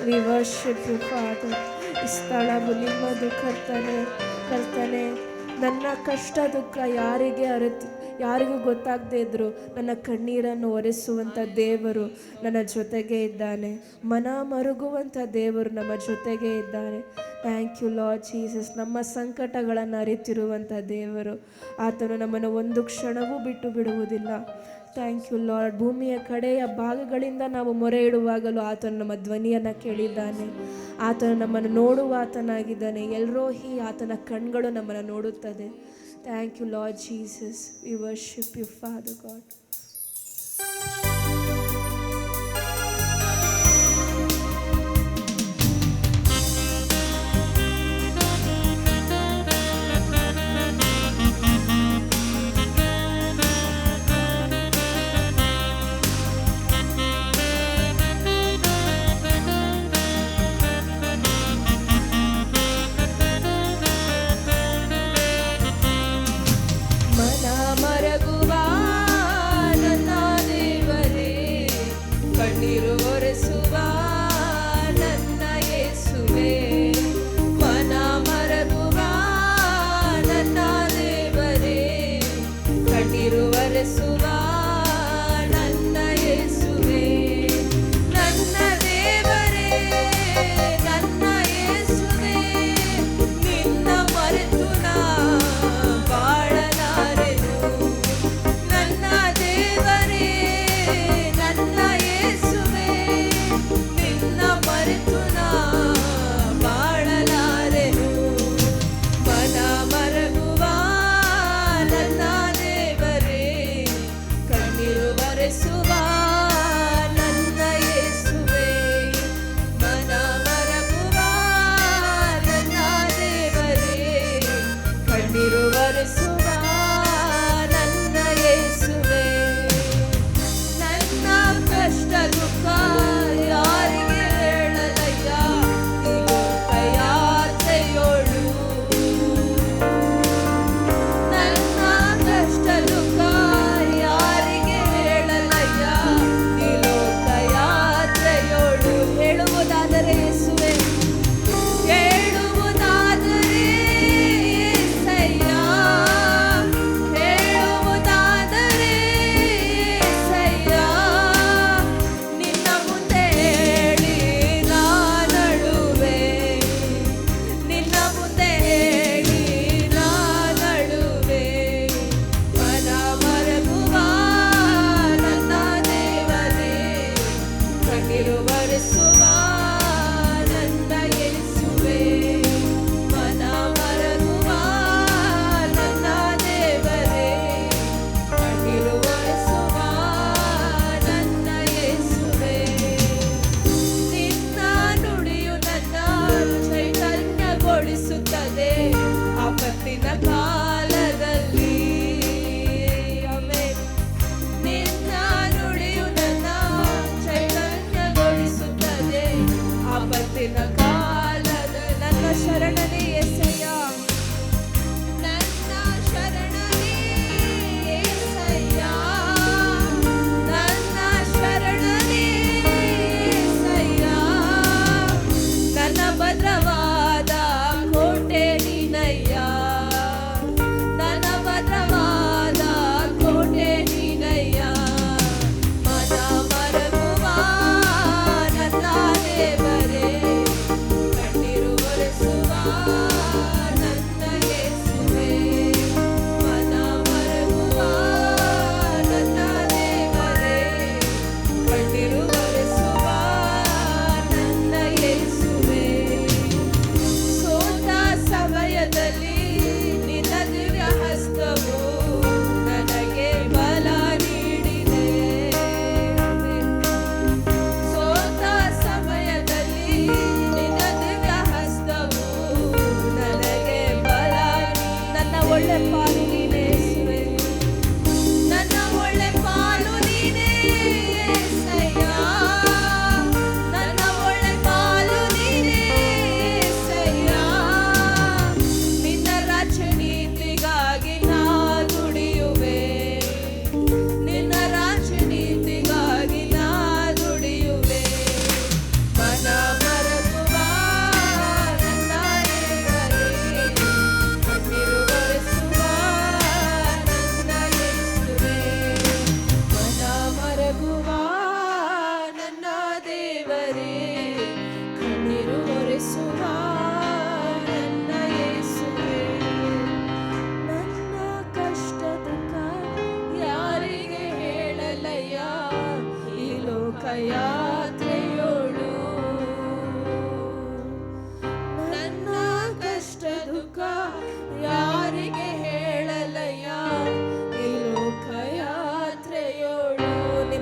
V worship you father. ಈ ಸ್ಥಳವು ನಿಮ್ಮದು ಕರ್ತನೆ. ಕರ್ತನೆ, ನನ್ನ ಕಷ್ಟ ದುಃಖ ಯಾರಿಗೂ ಗೊತ್ತಾಗದೇ ಇದ್ರು ನನ್ನ ಕಣ್ಣೀರನ್ನು ಒರೆಸುವಂಥ ದೇವರು ನನ್ನ ಜೊತೆಗೆ ಇದ್ದಾನೆ. ಮನ ಮರುಗುವಂಥ ದೇವರು ನಮ್ಮ ಜೊತೆಗೆ ಇದ್ದಾನೆ. Thank you Lord Jesus. ನಮ್ಮ ಸಂಕಟಗಳನ್ನು ಅರಿತಿರುವಂಥ ದೇವರು, ಆತನು ನಮ್ಮನ್ನು ಒಂದು ಕ್ಷಣವೂ ಬಿಟ್ಟು ಬಿಡುವುದಿಲ್ಲ. Thank you Lord. ಭೂಮಿಯ ಕಡೆಯ ಭಾಗಗಳಿಂದ ನಾವು ಮೊರೆ ಇಡುವಾಗಲೂ ಆತನು ನಮ್ಮ ಧ್ವನಿಯನ್ನು ಕೇಳಿದ್ದಾನೆ. ಆತನು ನಮ್ಮನ್ನು ನೋಡುವ ಆತನಾಗಿದ್ದಾನೆ. ಎಲ್ರೋಹಿ, ಆತನ ಕಣ್ಗಳು ನಮ್ಮನ್ನು ನೋಡುತ್ತದೆ. Thank you Lord Jesus. We worship you Father God.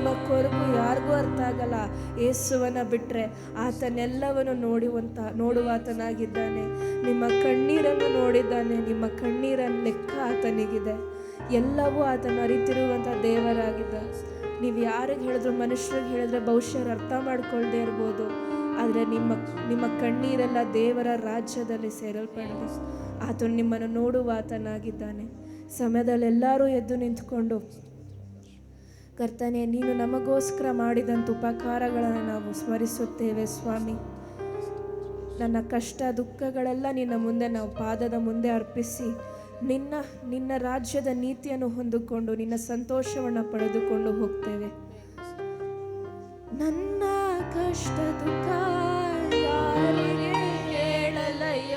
ನಿಮ್ಮ ಕೊರಗು ಯಾರಿಗೂ ಅರ್ಥ ಆಗಲ್ಲ. ಯೇಸುವನ್ನ ಬಿಟ್ಟರೆ ಆತನೆಲ್ಲವನ್ನು ನೋಡುವಾತನಾಗಿದ್ದಾನೆ. ನಿಮ್ಮ ಕಣ್ಣೀರನ್ನು ನೋಡಿದ್ದಾನೆ. ನಿಮ್ಮ ಕಣ್ಣೀರನ್ನು ಲೆಕ್ಕ ಆತನಿಗಿದೆ. ಎಲ್ಲವೂ ಆತನ ಅರಿತಿರುವಂಥ ದೇವರಾಗಿದ್ದಾನೆ. ನೀವು ಯಾರಿಗೆ ಹೇಳಿದ್ರು, ಮನುಷ್ಯರಿಗೆ ಹೇಳಿದ್ರೆ ಬಹುಶಃ ಅರ್ಥ ಮಾಡ್ಕೊಳ್ದೇ ಇರ್ಬೋದು. ಆದರೆ ನಿಮ್ಮ ಕಣ್ಣೀರೆಲ್ಲ ದೇವರ ರಾಜ್ಯದಲ್ಲಿ ಸೇರಲ್ಪಡಲಿ. ಆತನು ನಿಮ್ಮನ್ನು ನೋಡುವ ಆತನಾಗಿದ್ದಾನೆ. ಸಮಯದಲ್ಲಿ ಎಲ್ಲರೂ ಎದ್ದು ನಿಂತ್ಕೊಂಡು, ಕರ್ತನೇ, ನೀನು ನಮಗೋಸ್ಕರ ಮಾಡಿದಂಥ ಉಪಕಾರಗಳನ್ನು ನಾವು ಸ್ಮರಿಸುತ್ತೇವೆ ಸ್ವಾಮಿ. ನನ್ನ ಕಷ್ಟ ದುಃಖಗಳೆಲ್ಲ ನಿನ್ನ ಮುಂದೆ ನಾವು ಪಾದದ ಮುಂದೆ ಅರ್ಪಿಸಿ ನಿನ್ನ ರಾಜ್ಯದ ನೀತಿಯನ್ನು ಹೊಂದಿಕೊಂಡು ನಿನ್ನ ಸಂತೋಷವನ್ನು ಪಡೆದುಕೊಂಡು ಹೋಗ್ತೇವೆ. ನನ್ನ ಕಷ್ಟ ದುಃಖ ಯಾರಿಗೆ ಹೇಳಲಯ್ಯ,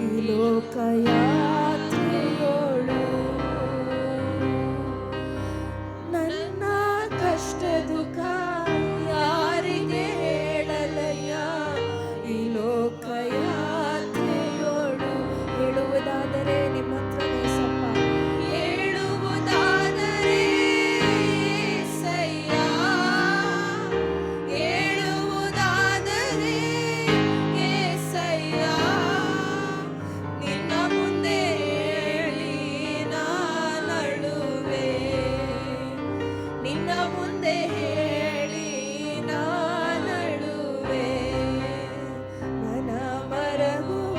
ಈ ಲೋಕ ಯಾತ್ರೆಯೋಳು. ನನ್ನ ಕಷ್ಟ ದುಃಖ ಯಾರಿಗೆ ಹೇಳಲಯ್ಯ, ಈ ಲೋಕ ಯಾತ್ರೆಯೋಳು. ಹೇಳುವುದಾದರೆ ನಿಮ್ಮ ಹತ್ರನೇ ಸಪ್ಪ, ಹೇಳುವುದಾದರೆ ಏಸಯ್ಯ, ಹೇಳುವುದಾದರೆ ಏಸಯ್ಯ, ನಿನ್ನ ಮುಂದೆ ಹೇಳಿ ನಾನಳುವೆ, ನಿನ್ನ ಮುಂದೆ ಹೇಳಿ ನಾನಳುವೆ. ಮನ ಮರಗುವ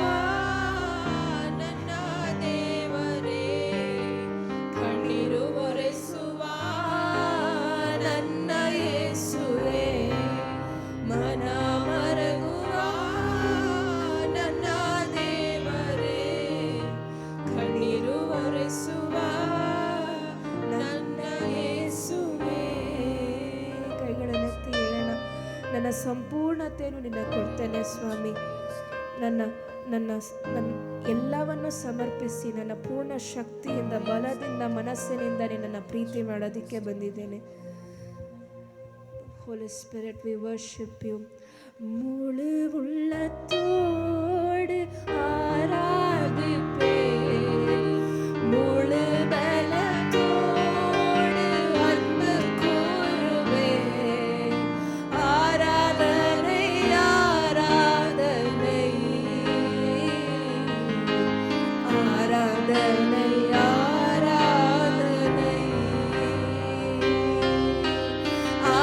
ನನ್ನ ದೇವರೇ, ಕಣ್ಣೀರು ಒರೆಸುವ ನನ್ನ ಯೇಸುವೇ, ಮನ ಮರಗುವ ನನ್ನ ದೇವರೇ, ಕಣ್ಣೀರು ಒರೆಸುವ ನನ್ನ ಯೇಸುವೇ. ಕೈಗಳನ್ನೆತ್ತಿ ಹೇಳೋಣ. ನನ್ನ ಸಂಪೂರ್ಣತೆಯನ್ನು ನಿನ್ನ ಕೊಡ್ತೇನೆ ಸ್ವಾಮಿ. ನನ್ನ ನನ್ನ ನನ್ನ ಎಲ್ಲವನ್ನು ಸಮರ್ಪಿಸಿ ನನ್ನ ಪೂರ್ಣ ಶಕ್ತಿಯಿಂದ, ಬಲದಿಂದ, ಮನಸ್ಸಿನಿಂದ ನಿನ್ನನ್ನು ಪ್ರೀತಿ ಮಾಡೋದಕ್ಕೆ ಬಂದಿದ್ದೇನೆ. Holy Spirit, we worship you. முழு உள்ளத்தோடு ஆராதிப்பே, முழு பலத்தோடு அன்பு கூறுவே. ஆராதனை ஆராதனை ஆராதனை ஆராதனை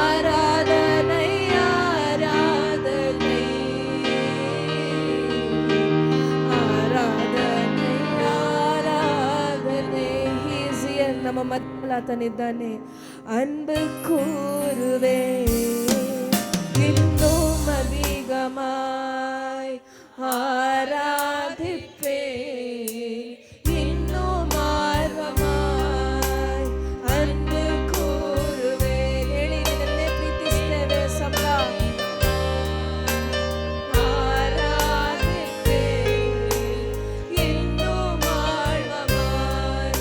ஆராதனை ஆராதனை ಆರಾಧನೆ ಆರಾಧನೆ. ಈಸಿಯರ್ ನಮ್ಮ ಮಧ್ಯಲಾತನಿದ್ದಾನೆ. ಅನ್ಬು ಕೂರುವೆ இன்னும் அதிகமாய் ஆராதிப்பே, இன்னும் ஆர்வமாய் அன்பு கூறுவே. ಹೇಳಿ, ನಿನ್ನನ್ನೇ ಪ್ರೀತಿಸ್ತೇವೆ ಸಪ್ಪ. ஆராதிப்பே, இன்னும் ஆழ்வமாய்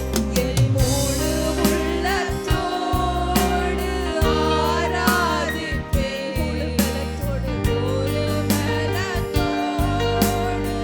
என் முழு உள்ளத்தோடு ஆராதிப்பே, முழு பலத்தோடு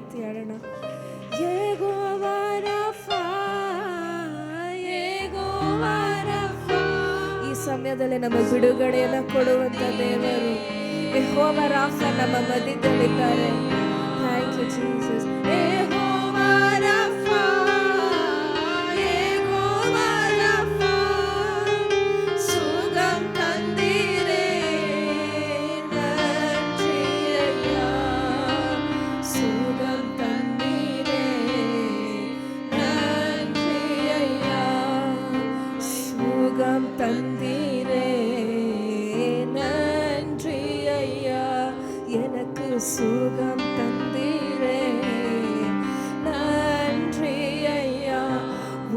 ರೀತಿ ಹೇಳೋಣ. Jehovah Rapha, Jehovah Rapha. ಈ ಸಮಯದಲ್ಲಿ ನಮ್ಮ ಬಿಡುಗಡೆಯನ್ನು ಕೊಡುವಂತ ದೇವರು ಯೆಹೋವಾ ರಾಫಾ ನಮ್ಮ ಮಧ್ಯದಲ್ಲಿದ್ದಾರೆ. Thank you Jesus. Jehovah Rapha, Jehovah Rapha, ಸುಗಮ್ ತಂದೀರೇ ನನ್ರಿಯಯ್ಯ, ಸುಗಮ್ ತಂದೀರೇ ನನ್ರಿಯಯ್ಯ, சுகம் தந்தீரே நன்றி ஐயா, எனக்கு சுகம் தந்தீரே நன்றி ஐயா.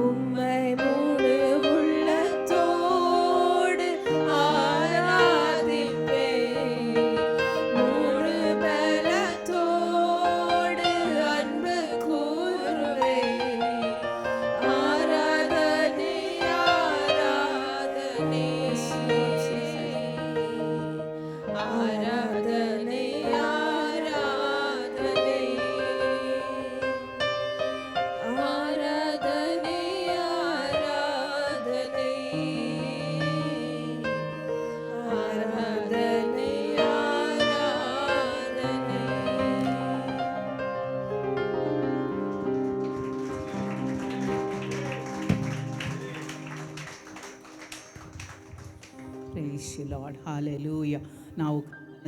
உம்மை முழு உள்ளத்தோடு ஆராதிப்பேன், முழு பலத்தோடு அன்பு கூறுவேன். ஆராதனை ஆராதனை ஆராதனை ஆராதனை ஆராதனை ஆராதனை ஆராதனை ಪ್ರೈಸ್ ಯು ಲಾರ್ಡ್, ಹಾಲೆಲೂಯ. ನಾವು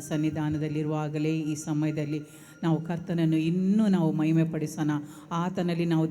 ಸನ್ನಿಧಾನದಲ್ಲಿರುವಾಗಲೇ ಈ ಸಮಯದಲ್ಲಿ ನಾವು ಕರ್ತನನ್ನು ಇನ್ನೂ ನಾವು ಮಹಿಮೆ ಪಡಿಸೋಣ. ಆತನಲ್ಲಿ ನಾವು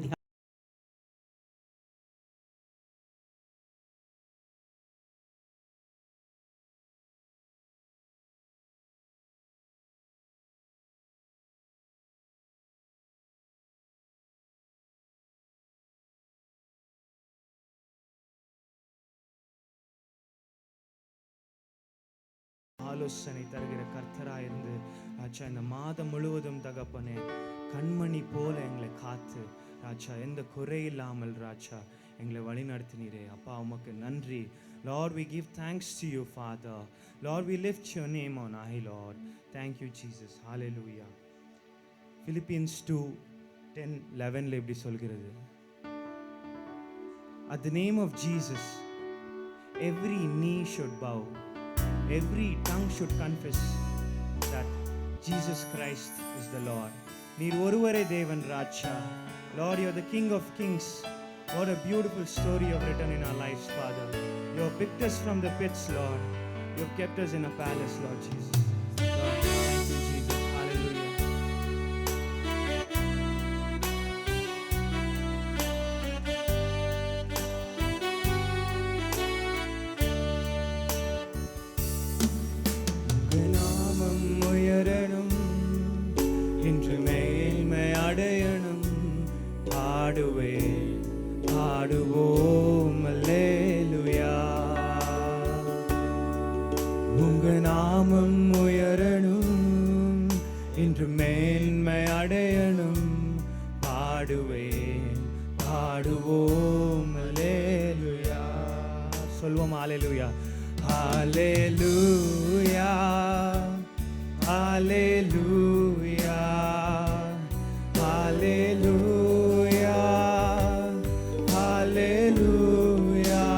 ஆலோசனை தருகிற கர்த்தராக இருந்து ராஜா இந்த மாதம் முழுவதும் தகப்பனே கண்மணி போல எங்களை காத்து ராஜா எந்த குறையில்லாமல் ராஜா எங்களை வழி நடத்தினீரே அப்பா, உமக்கு நன்றி. Lord, we give thanks to you, Father. Lord, we lift your name on high, Lord. Thank you, Jesus. Hallelujah. Philippians 2:10-11 இப்படி சொல்கிறது, At the name of Jesus, every knee should bow, every tongue should confess that Jesus Christ is the Lord. நீர் ஒருவரே தேவன் ராஜா. Lord, you are the King of Kings. What a beautiful story you have written in our lives, Father. You have picked us from the pits, Lord. You have kept us in a palace, Lord Jesus. Lord, thank you, Jesus. Hallelujah. நாமம் உயரணும், இன்று மேன்மை அடையணும், பாடுவேன் பாடுவோம் அல்லேலூயா. உங்க நாமம் உயரணும், இன்று மேன்மை அடையணும், பாடுவேன் பாடுவோம் அல்லேலூயா. சொல்வோம் அல்லேலூயா. Hallelujah, hallelujah, hallelujah, hallelujah.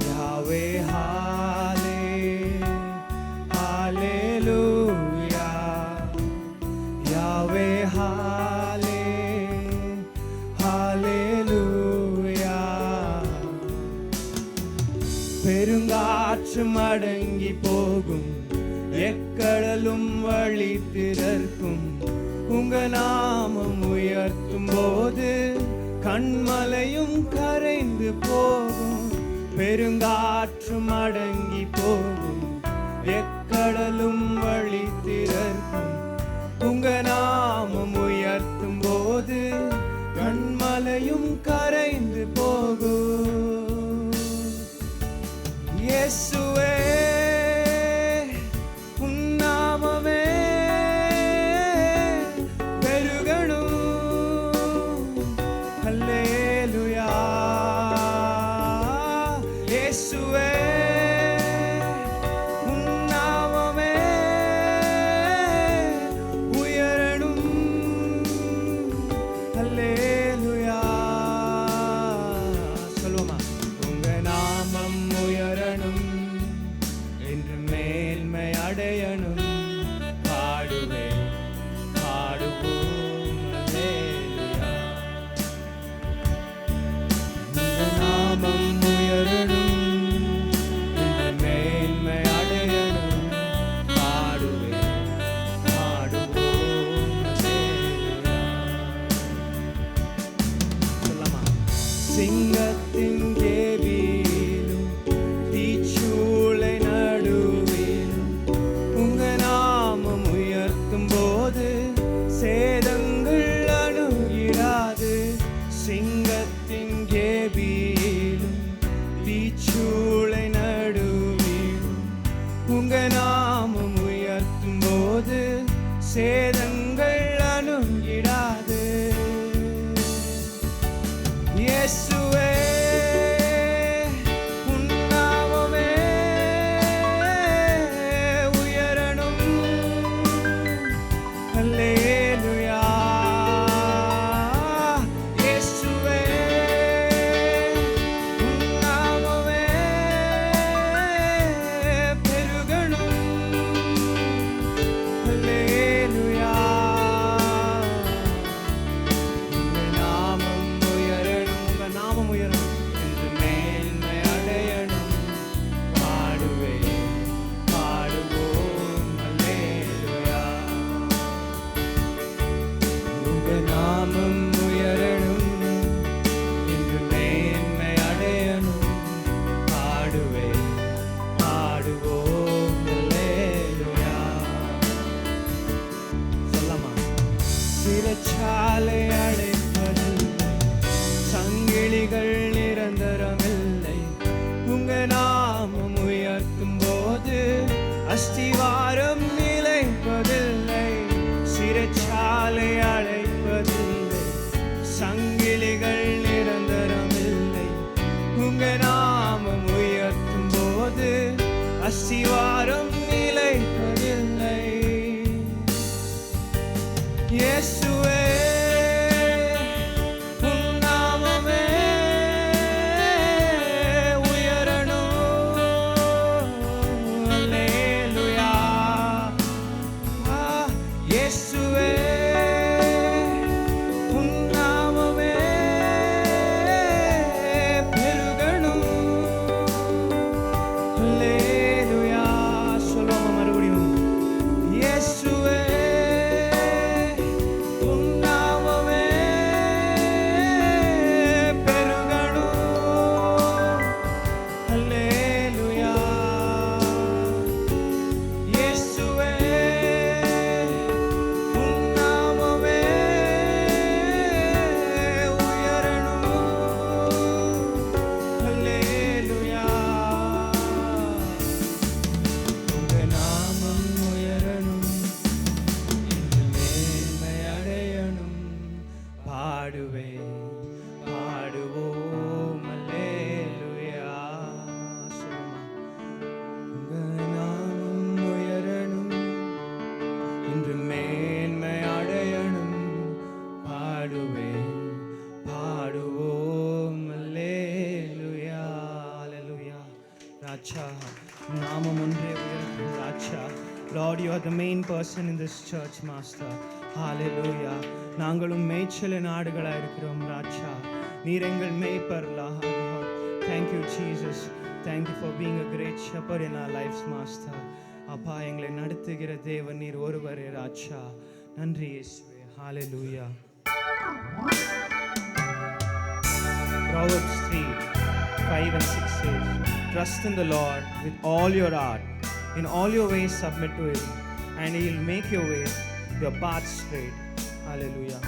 Yahweh, hallelujah, Yahweh, hallelujah. பெருங்காற்றும் அடங்கி போகும், எக்கடலும் வழி திறக்கும், உங்க நாமம் உயர்த்தும் போது கண்மலையும் கரைந்து போகும். பெருங்காற்றும் அடங்கி போகும், எக்கடலும் வழி திறக்கும், உங்க நாமம் உயர்த்தும் போது கண்மலையும் கரைந்து போகும். இயேசுவே, உன் நாமமே பெருகணும். அல்லேலூயா. இயேசுவே, உன் நாமமே உயரணும். சூளை நடுவில் உங்க நாமம் உயர்த்தும் போது சேதங்கள் அணுகிடாது. இயேசுவே உன் நாமமே உயரணும். அல்லேலூயா. இயேசுவே உன் நாமமே பெருகணும். அல்லேலூயா. உங்க நாமம் உயரணும். உங்க நாமம் உயரணும் என்று மேன்மை அடையணும். பாடுவேன் பாடுவோம். அல்லேலூயா. உங்க நாமம் உயரணும் என்று மேன்மை அடையணும். பாடுவேன் பாடுவோம். அல்லேலூயா. சொல்லமா? சிறைச்சாலை அடைப்பதில்லை, சங்கிலிகள் நிரந்தரமில்லை. உங்க நாமம் உயர்த்தும் போது அஸ்திவாரம் நிலைப்பதில்லை. சிறைச்சாலை அடைப்பதில்லை, சங்கிலிகள் நிரந்தரமில்லை. உங்க நாமம் உயர்த்தும் போது அஸ்திவாரம் நிலைப்பதில்லை. இயேசுவே உன் நாமமே உயரணும். அல்லேலூயா. இயேசுவே உன் நாமமே பெருகணும். அல்லேலூயா. சொல்லுவோமா மறுபடியும்? இயேசுவே உன் நாமமே பெருகணும். அல்லேலூயா. இயேசுவே உன் நாமமே உயரணும். அல்லேலூயா. உங்க நாமம் உயரணும் என்று மேன்மை அடையணும். பாடுவேன் பாடுவோம். அல்லேலூயா. சொல்லுமா? உங்க நாமம் உயரணும் என்று மேன்மை அடையணும். பாடுவேன் பாடுவோம். அல்லேலூயா. அல்லேலூயா. ராஜா நாமம் ஒன்றே உயரட்டும். ராஜா Lord, you are the main person in this church, Master. Hallelujah. நாங்களும் மேய்ச்சலின் ஆடுகளாக இருக்கிறோம் ராஜா. நீர் எங்கள் மேய்ப்பர் Lord. Thank you, Jesus. Thank you for being a great shepherd in our lives, Master. அப்பா எங்களை நடத்துகிற தேவன் நீர் ஒருவரே ராஜா. நன்றி இயேசுவே. Hallelujah. Proverbs 3:5 and 6 says, trust in the Lord with all your heart. In all your ways submit to Him, and He will make your ways, your paths straight. Hallelujah.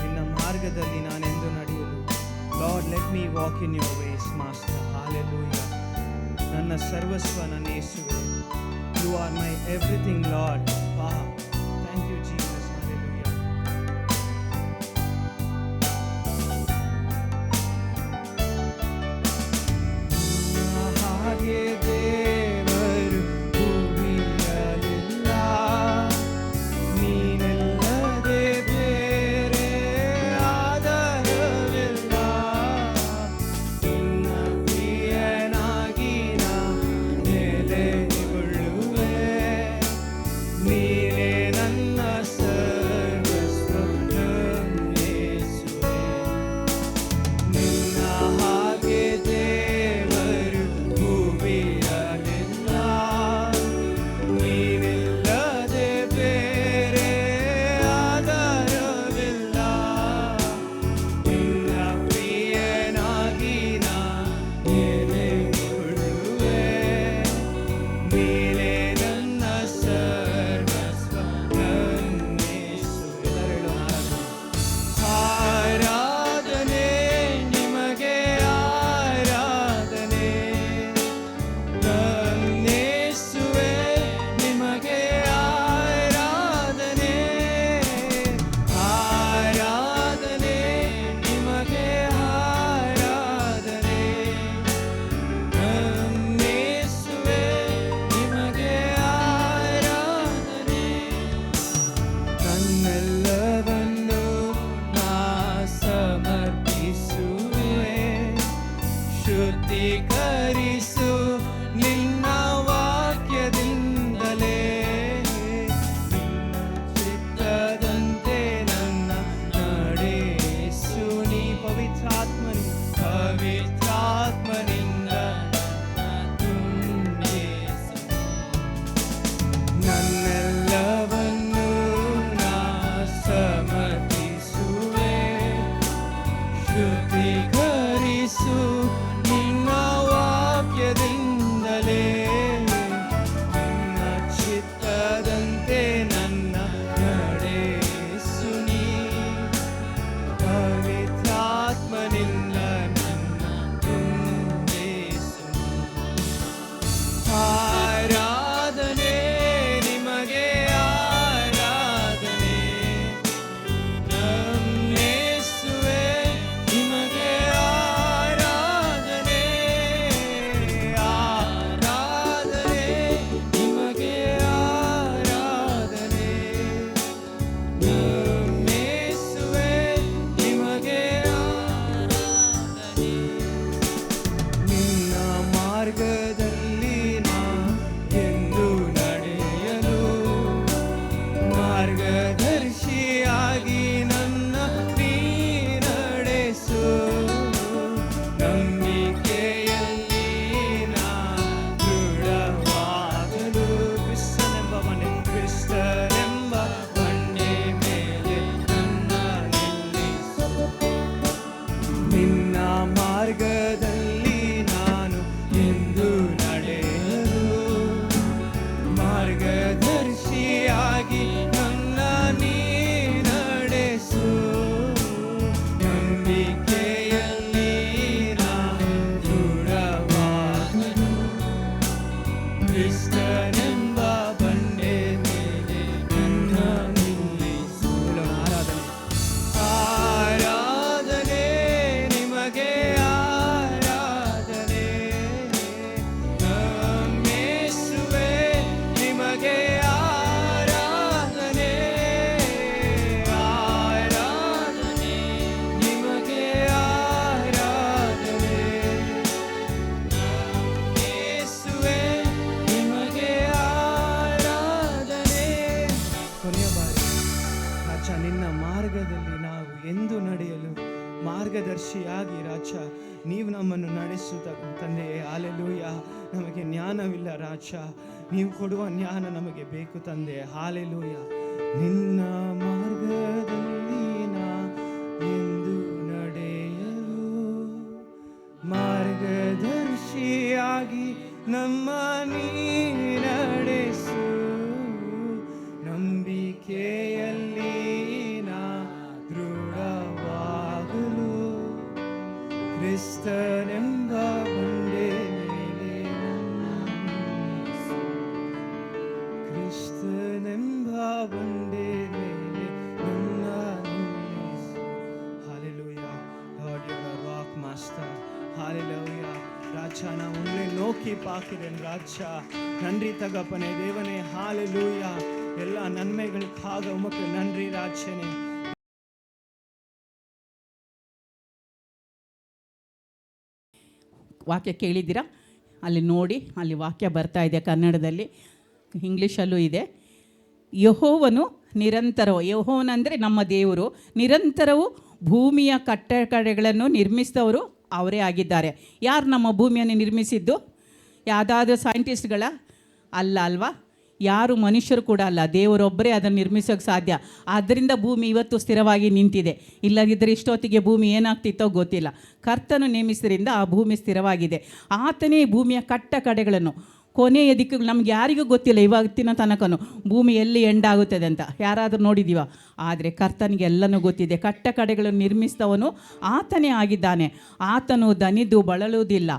ನಿನ್ನ ಮಾರ್ಗದಲ್ಲಿ ನಾನೆಂದು ನಡೆಯಲು. Lord, let me walk in your ways, Master. Hallelujah. ನನ್ನ ಸರ್ವಸ್ವ ನನ್ನ ಯೇಸುವೇ. You are my everything, Lord. Wow. Thank you, Jesus. Hallelujah. ಹಾಗೆ ದೇವರು ಭೂಮಿಯಲ್ಲಿಲ್ಲ. ನೀನಿಲ್ಲದೆ ಬೇರೆ ಆಧಾರವಿಲ್ಲ. ನಿನ್ನ ಪ್ರಿಯನಾಗಿ ನಾ ನೆಲೆಗೊಳ್ಳುವೆ. ನೀನೇ ನನ್ನ ಮಾರ್ಗದರ್ಶಿಯಾಗಿ ರಾಜ ನೀವು ನಮ್ಮನ್ನು ನಡೆಸುತ್ತ ತಂದೆಯೇ. ಹಾಲೆಲೂಯ. ನಮಗೆ ಜ್ಞಾನವಿಲ್ಲ ರಾಜ, ನೀವು ಕೊಡುವ ಜ್ಞಾನ ನಮಗೆ ಬೇಕು ತಂದೆ. ಹಾಲೆಲೂಯ. ನಿನ್ನ ಮಾರ್ಗದಲ್ಲಿ ನಾ ಎಂದು ನಡೆಯಲು ಮಾರ್ಗದರ್ಶಿಯಾಗಿ ನಮ್ಮ ನೀ ನಡೆಸು. ನಂಬಿಕೆಯಲ್ಲಿ ನಾ ದೃಢವಾಗಲು ಕ್ರಿಸ್ತನೆಂಬ ಬಂಡೆ ಮೇಲೆ ಕ್ರಿಸ್ತನೆಂಬ ಬಂಡೆ ಮೇಲೆ ನನ್ನ ನಿಲ್ಲಿಸು. Hallelujah. Lord, you're a rock master. Hallelujah. ராஜா, நான் உங்களை நோக்கி பார்க்கிறேன் ராஜா. நன்றி தகப்பனே தேவனே. ஹalleluya. எல்லா நன்மைகளுக்காக உமக்கு நன்றி ராஜனே. ವಾಕ್ಯ ಕೇಳಿದ್ದೀರಾ? ಅಲ್ಲಿ ನೋಡಿ, ಅಲ್ಲಿ ವಾಕ್ಯ ಬರ್ತಾ ಇದೆ ಕನ್ನಡದಲ್ಲಿ, ಇಂಗ್ಲೀಷಲ್ಲೂ ಇದೆ. ಯೆಹೋವನು ನಿರಂತರವು, ಯೆಹೋವನಂದರೆ ನಮ್ಮ ದೇವರು, ನಿರಂತರವು ಭೂಮಿಯ ಕಟ್ಟಡಗಳನ್ನು ನಿರ್ಮಿಸಿದವರು ಅವರೇ ಆಗಿದ್ದಾರೆ. ಯಾರು ನಮ್ಮ ಭೂಮಿಯನ್ನು ನಿರ್ಮಿಸಿದ್ದು? ಯಾವುದಾದ್ರೂ ಸೈಂಟಿಸ್ಟ್ಗಳ? ಅಲ್ಲ ಅಲ್ವಾ? ಯಾರು ಮನುಷ್ಯರು ಕೂಡ ಅಲ್ಲ, ದೇವರೊಬ್ಬರೇ ಅದನ್ನು ನಿರ್ಮಿಸೋಕ್ಕೆ ಸಾಧ್ಯ. ಆದ್ದರಿಂದ ಭೂಮಿ ಇವತ್ತು ಸ್ಥಿರವಾಗಿ ನಿಂತಿದೆ. ಇಲ್ಲದಿದ್ದರೆ ಇಷ್ಟೊತ್ತಿಗೆ ಭೂಮಿ ಏನಾಗ್ತಿತ್ತೋ ಗೊತ್ತಿಲ್ಲ. ಕರ್ತನು ನೇಮಿಸಿದ್ರಿಂದ ಆ ಭೂಮಿ ಸ್ಥಿರವಾಗಿದೆ. ಆತನೇ ಭೂಮಿಯ ಕಟ್ಟ ಕಡೆಗಳನ್ನು, ಕೊನೆಯ ದಿಕ್ಕುಗಳು ನಮ್ಗೆ ಯಾರಿಗೂ ಗೊತ್ತಿಲ್ಲ ಇವತ್ತಿನ ತನಕನೂ ಭೂಮಿ ಎಲ್ಲಿ ಎಂಡಾಗುತ್ತದೆ ಅಂತ. ಯಾರಾದರೂ ನೋಡಿದ್ದೀವ? ಆದರೆ ಕರ್ತನಿಗೆ ಎಲ್ಲನೂ ಗೊತ್ತಿದೆ. ಕಟ್ಟ ಕಡೆಗಳನ್ನು ನಿರ್ಮಿಸಿದವನು ಆತನೇ ಆಗಿದ್ದಾನೆ. ಆತನು ದನಿದು ಬಳಲುವುದಿಲ್ಲ.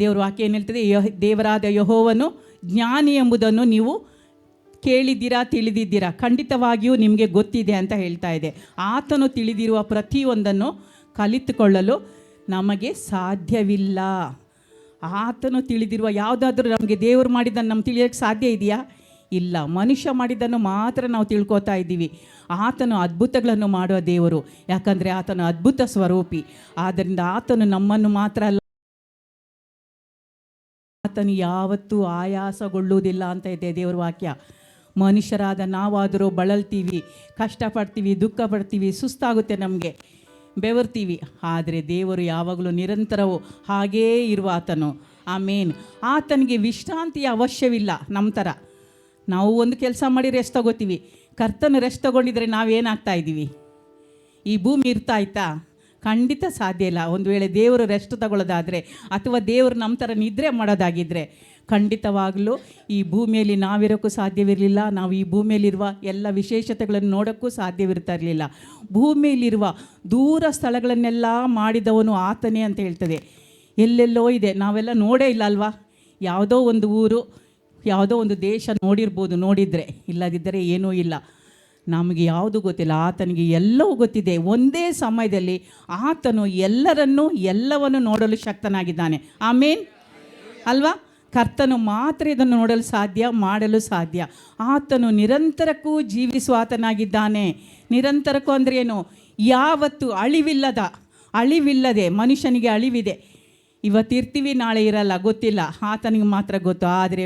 ದೇವ್ರ ವಾಕ್ಯ ಏನು ಹೇಳ್ತದೆ? ದೇವರಾದ ಯೆಹೋವನು ಜ್ಞಾನಿ ಎಂಬುದನ್ನು ನೀವು ಕೇಳಿದ್ದೀರಾ, ತಿಳಿದಿದ್ದೀರಾ, ಖಂಡಿತವಾಗಿಯೂ ನಿಮಗೆ ಗೊತ್ತಿದೆ ಅಂತ ಹೇಳ್ತಾ ಇದೆ. ಆತನು ತಿಳಿದಿರುವ ಪ್ರತಿಯೊಂದನ್ನು ಕಲಿತುಕೊಳ್ಳಲು ನಮಗೆ ಸಾಧ್ಯವಿಲ್ಲ. ಆತನು ತಿಳಿದಿರುವ ಯಾವುದಾದ್ರೂ ನಮಗೆ ದೇವರು ಮಾಡಿದ್ದನ್ನು ನಮ್ಗೆ ತಿಳಿಯೋಕ್ಕೆ ಸಾಧ್ಯ ಇದೆಯಾ? ಇಲ್ಲ. ಮನುಷ್ಯ ಮಾಡಿದ್ದನ್ನು ಮಾತ್ರ ನಾವು ತಿಳ್ಕೊತಾ ಇದ್ದೀವಿ. ಆತನು ಅದ್ಭುತಗಳನ್ನು ಮಾಡುವ ದೇವರು, ಯಾಕಂದರೆ ಆತನು ಅದ್ಭುತ ಸ್ವರೂಪಿ. ಆದ್ದರಿಂದ ಆತನು ನಮ್ಮನ್ನು ಮಾತ್ರ ಅಲ್ಲ, ಆತನು ಯಾವತ್ತೂ ಆಯಾಸಗೊಳ್ಳುವುದಿಲ್ಲ ಅಂತ ಇದೆ ದೇವ್ರ ವಾಕ್ಯ. ಮನುಷ್ಯರಾದ ನಾವಾದರೂ ಬಳಲ್ತೀವಿ, ಕಷ್ಟಪಡ್ತೀವಿ, ದುಃಖ ಪಡ್ತೀವಿ, ಸುಸ್ತಾಗುತ್ತೆ, ನಮಗೆ ಬೆವರ್ತೀವಿ. ಆದರೆ ದೇವರು ಯಾವಾಗಲೂ ನಿರಂತರವೂ ಹಾಗೇ ಇರುವ ಆತನು. ಆಮೇನ್. ಆತನಿಗೆ ವಿಶ್ರಾಂತಿಯ ಅವಶ್ಯವಿಲ್ಲ. ನಮ್ಮ ಥರ ನಾವು ಒಂದು ಕೆಲಸ ಮಾಡಿ ರೆಸ್ಟ್ ತಗೋತೀವಿ. ಕರ್ತನು ರೆಸ್ಟ್ ತಗೊಂಡಿದ್ರೆ ನಾವೇನಾಗ್ತಾ ಇದ್ದೀವಿ? ಈ ಭೂಮಿ ಇರ್ತಾ ಇತ್ತಾ? ಖಂಡಿತ ಸಾಧ್ಯ ಇಲ್ಲ. ಒಂದು ವೇಳೆ ದೇವರು ರೆಸ್ಟ್ ತಗೊಳ್ಳೋದಾದರೆ ಅಥವಾ ದೇವರು ನಮ್ಮ ಥರ ನಿದ್ರೆ ಮಾಡೋದಾಗಿದ್ದರೆ ಖಂಡಿತವಾಗಲೂ ಈ ಭೂಮಿಯಲ್ಲಿ ನಾವಿರೋಕ್ಕೂ ಸಾಧ್ಯವಿರಲಿಲ್ಲ. ನಾವು ಈ ಭೂಮಿಯಲ್ಲಿರುವ ಎಲ್ಲ ವಿಶೇಷತೆಗಳನ್ನು ನೋಡೋಕ್ಕೂ ಸಾಧ್ಯವಿರ್ತಾ ಇರಲಿಲ್ಲ. ಭೂಮಿಯಲ್ಲಿರುವ ದೂರ ಸ್ಥಳಗಳನ್ನೆಲ್ಲ ಮಾಡಿದವನು ಆತನೇ ಅಂತ ಹೇಳ್ತದೆ. ಎಲ್ಲೆಲ್ಲೋ ಇದೆ, ನಾವೆಲ್ಲ ನೋಡೇ ಇಲ್ಲ ಅಲ್ವಾ? ಯಾವುದೋ ಒಂದು ಊರು, ಯಾವುದೋ ಒಂದು ದೇಶ ನೋಡಿರ್ಬೋದು, ನೋಡಿದರೆ. ಇಲ್ಲದಿದ್ದರೆ ಏನೂ ಇಲ್ಲ. ನಮಗೆ ಯಾವುದು ಗೊತ್ತಿಲ್ಲ, ಆತನಿಗೆ ಎಲ್ಲವೂ ಗೊತ್ತಿದೆ. ಒಂದೇ ಸಮಯದಲ್ಲಿ ಆತನು ಎಲ್ಲವನ್ನು ನೋಡಲು ಶಕ್ತನಾಗಿದ್ದಾನೆ. ಆಮೇನ್ ಅಲ್ವಾ? ಕರ್ತನು ಮಾತ್ರ ಇದನ್ನು ನೋಡಲು ಸಾಧ್ಯ, ಮಾಡಲು ಸಾಧ್ಯ. ಆತನು ನಿರಂತರಕ್ಕೂ ಜೀವಿಸುವ ಆತನಾಗಿದ್ದಾನೆ. ನಿರಂತರಕ್ಕೂ ಅಂದರೆ ಏನು? ಯಾವತ್ತು ಅಳಿವಿಲ್ಲದೆ. ಮನುಷ್ಯನಿಗೆ ಅಳಿವಿದೆ, ಇವತ್ತಿರ್ತೀವಿ, ನಾಳೆ ಇರಲ್ಲ, ಗೊತ್ತಿಲ್ಲ. ಆತನಿಗೆ ಮಾತ್ರ ಗೊತ್ತು. ಆದರೆ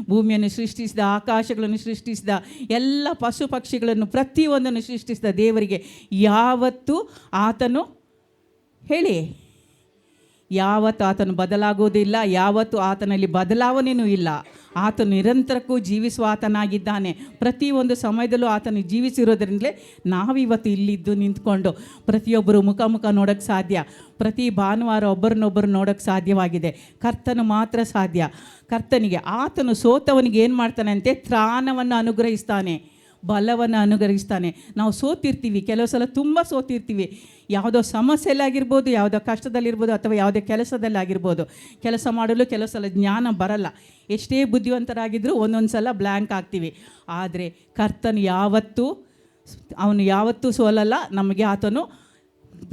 ಭೂಮಿಯನ್ನು ಸೃಷ್ಟಿಸಿದ, ಆಕಾಶಗಳನ್ನು ಸೃಷ್ಟಿಸಿದ, ಎಲ್ಲ ಪಶು ಪಕ್ಷಿಗಳನ್ನು ಪ್ರತಿಯೊಂದನ್ನು ಸೃಷ್ಟಿಸಿದ ದೇವರಿಗೆ ಯಾವತ್ತೂ ಆತನು ಹೇಳಿ, ಯಾವತ್ತು ಆತನು ಬದಲಾಗುವುದಿಲ್ಲ, ಯಾವತ್ತು ಆತನಲ್ಲಿ ಬದಲಾವಣೆಯೂ ಇಲ್ಲ. ಆತನು ನಿರಂತರಕ್ಕೂ ಜೀವಿಸುವ ಆತನಾಗಿದ್ದಾನೆ. ಪ್ರತಿಯೊಂದು ಸಮಯದಲ್ಲೂ ಆತನು ಜೀವಿಸಿರೋದ್ರಿಂದಲೇ ನಾವಿವತ್ತು ಇಲ್ಲಿದ್ದು ನಿಂತ್ಕೊಂಡು ಪ್ರತಿಯೊಬ್ಬರು ಮುಖ ನೋಡೋಕ್ಕೆ ಸಾಧ್ಯ. ಪ್ರತಿ ಭಾನುವಾರ ಒಬ್ಬರನ್ನೊಬ್ಬರು ನೋಡೋಕ್ಕೆ ಸಾಧ್ಯವಾಗಿದೆ. ಕರ್ತನು ಮಾತ್ರ ಸಾಧ್ಯ. ಕರ್ತನಿಗೆ, ಆತನು ಸೋತವನಿಗೆ ಏನು ಮಾಡ್ತಾನೆ ಅಂತೆ? ತ್ರಾಣವನ್ನು ಅನುಗ್ರಹಿಸ್ತಾನೆ, ಬಲವನ್ನು ಅನುಗ್ರಹಿಸ್ತಾನೆ. ನಾವು ಸೋತಿರ್ತೀವಿ, ಕೆಲವು ಸಲ ತುಂಬ ಸೋತಿರ್ತೀವಿ. ಯಾವುದೋ ಸಮಸ್ಯೆಯಲ್ಲಾಗಿರ್ಬೋದು, ಯಾವುದೋ ಕಷ್ಟದಲ್ಲಿರ್ಬೋದು, ಅಥವಾ ಯಾವುದೇ ಕೆಲಸದಲ್ಲಾಗಿರ್ಬೋದು. ಕೆಲಸ ಮಾಡಲು ಕೆಲವು ಸಲ ಜ್ಞಾನ ಬರಲ್ಲ. ಎಷ್ಟೇ ಬುದ್ಧಿವಂತರಾಗಿದ್ದರೂ ಒಂದೊಂದು ಸಲ ಬ್ಲ್ಯಾಂಕ್ ಆಗ್ತೀವಿ. ಆದರೆ ಕರ್ತನು ಯಾವತ್ತೂ ಸೋಲಲ್ಲ. ನಮಗೆ ಆತನು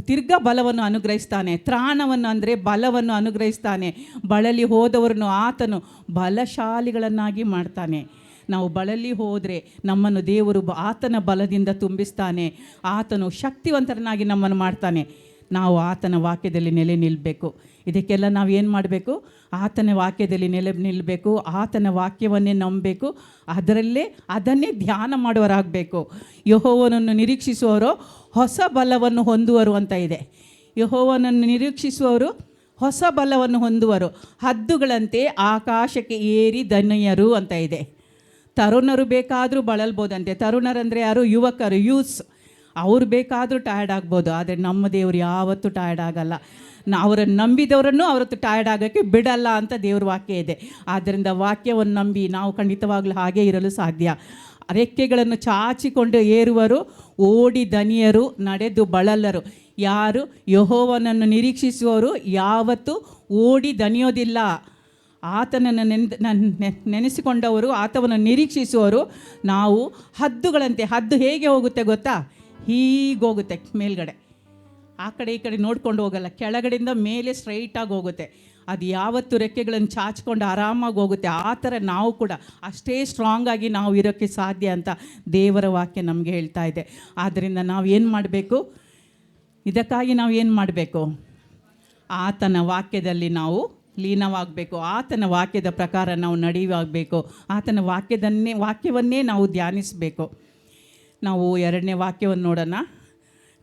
ತಿರ್ಗಾ ಬಲವನ್ನು ಅನುಗ್ರಹಿಸ್ತಾನೆ. ತ್ರಾಣವನ್ನು ಅಂದರೆ ಬಲವನ್ನು ಅನುಗ್ರಹಿಸ್ತಾನೆ. ಬಳಲಿ ಹೋದವರನ್ನು ಆತನು ಬಲಶಾಲಿಗಳನ್ನಾಗಿ ಮಾಡ್ತಾನೆ. ನಾವು ಬಳಲಿ ಹೋದರೆ ನಮ್ಮನ್ನು ದೇವರು ಆತನ ಬಲದಿಂದ ತುಂಬಿಸ್ತಾನೆ. ಆತನು ಶಕ್ತಿವಂತರನ್ನಾಗಿ ನಮ್ಮನ್ನು ಮಾಡ್ತಾನೆ. ನಾವು ಆತನ ವಾಕ್ಯದಲ್ಲಿ ನೆಲೆ ನಿಲ್ಲಬೇಕು. ಇದಕ್ಕೆಲ್ಲ ನಾವು ಏನು ಮಾಡಬೇಕು? ಆತನ ವಾಕ್ಯದಲ್ಲಿ ನೆಲೆ ನಿಲ್ಲಬೇಕು. ಆತನ ವಾಕ್ಯವನ್ನೇ ನಂಬಬೇಕು. ಅದನ್ನೇ ಧ್ಯಾನ ಮಾಡುವರಾಗಬೇಕು. ಯೆಹೋವನನ್ನು ನಿರೀಕ್ಷಿಸುವವರು ಹೊಸ ಬಲವನ್ನು ಹೊಂದುವರು ಅಂತ ಇದೆ. ಯೆಹೋವನನ್ನು ನಿರೀಕ್ಷಿಸುವವರು ಹೊಸ ಬಲವನ್ನು ಹೊಂದುವರು, ಹದ್ದುಗಳಂತೆ ಆಕಾಶಕ್ಕೆ ಏರಿ ದಣಿಯರು ಅಂತ ಇದೆ. ತರುಣರು ಬೇಕಾದರೂ ಬಳಲ್ಬೋದಂತೆ. ತರುಣರಂದರೆ ಯಾರು? ಯುವಕರು, ಯೂತ್ಸ್. ಅವ್ರು ಬೇಕಾದರೂ ಟಯರ್ಡ್ ಆಗ್ಬೋದು, ಆದರೆ ನಮ್ಮ ದೇವರು ಯಾವತ್ತೂ ಟಯರ್ಡ್ ಆಗಲ್ಲ. ಅವರನ್ನು ನಂಬಿದವರನ್ನು ಅವರತ್ತು ಟಯರ್ಡ್ ಆಗೋಕ್ಕೆ ಬಿಡಲ್ಲ ಅಂತ ದೇವ್ರ ವಾಕ್ಯ ಇದೆ. ಆದ್ದರಿಂದ ವಾಕ್ಯವನ್ನು ನಂಬಿ ನಾವು ಖಂಡಿತವಾಗ್ಲೂ ಹಾಗೇ ಇರಲು ಸಾಧ್ಯ. ರೆಕ್ಕೆಗಳನ್ನು ಚಾಚಿಕೊಂಡು ಏರುವರು, ಓಡಿ ದನಿಯರು, ನಡೆದು ಬಳಲರು. ಯಾರು? ಯೆಹೋವನನ್ನು ನಿರೀಕ್ಷಿಸುವವರು ಯಾವತ್ತೂ ಓಡಿ ದಣಿಯೋದಿಲ್ಲ. ಆತನನ್ನು ನೆನೆಸಿಕೊಂಡವರು, ಆತನನ್ನು ನಿರೀಕ್ಷಿಸುವವರು. ನಾವು ಹದ್ದುಗಳಂತೆ. ಹದ್ದು ಹೇಗೆ ಹೋಗುತ್ತೆ ಗೊತ್ತಾ? ಹೀಗೋಗುತ್ತೆ ಮೇಲ್ಗಡೆ, ಆ ಕಡೆ ಈ ಕಡೆ ನೋಡ್ಕೊಂಡು ಹೋಗಲ್ಲ, ಕೆಳಗಡೆಯಿಂದ ಮೇಲೆ ಸ್ಟ್ರೈಟಾಗಿ ಹೋಗುತ್ತೆ. ಅದು ಯಾವತ್ತು ರೆಕ್ಕೆಗಳನ್ನು ಚಾಚ್ಕೊಂಡು ಆರಾಮಾಗಿ ಹೋಗುತ್ತೆ. ಆ ಥರ ನಾವು ಕೂಡ ಅಷ್ಟೇ ಸ್ಟ್ರಾಂಗಾಗಿ ನಾವು ಇರೋಕ್ಕೆ ಸಾಧ್ಯ ಅಂತ ದೇವರ ವಾಕ್ಯ ನಮಗೆ ಹೇಳ್ತಾ ಇದೆ. ಆದ್ದರಿಂದ ನಾವು ಏನು ಮಾಡಬೇಕು? ಇದಕ್ಕಾಗಿ ನಾವು ಏನು ಮಾಡಬೇಕು? ಆತನ ವಾಕ್ಯದಲ್ಲಿ ನಾವು ಲೀನವಾಗಬೇಕು. ಆತನ ವಾಕ್ಯದ ಪ್ರಕಾರ ನಾವು ನಡೆಯಬೇಕು. ಆತನ ವಾಕ್ಯವನ್ನೇ ನಾವು ಧ್ಯಾನಿಸಬೇಕು. ನಾವು 2ನೇ ವಾಕ್ಯವನ್ನು ನೋಡೋಣ.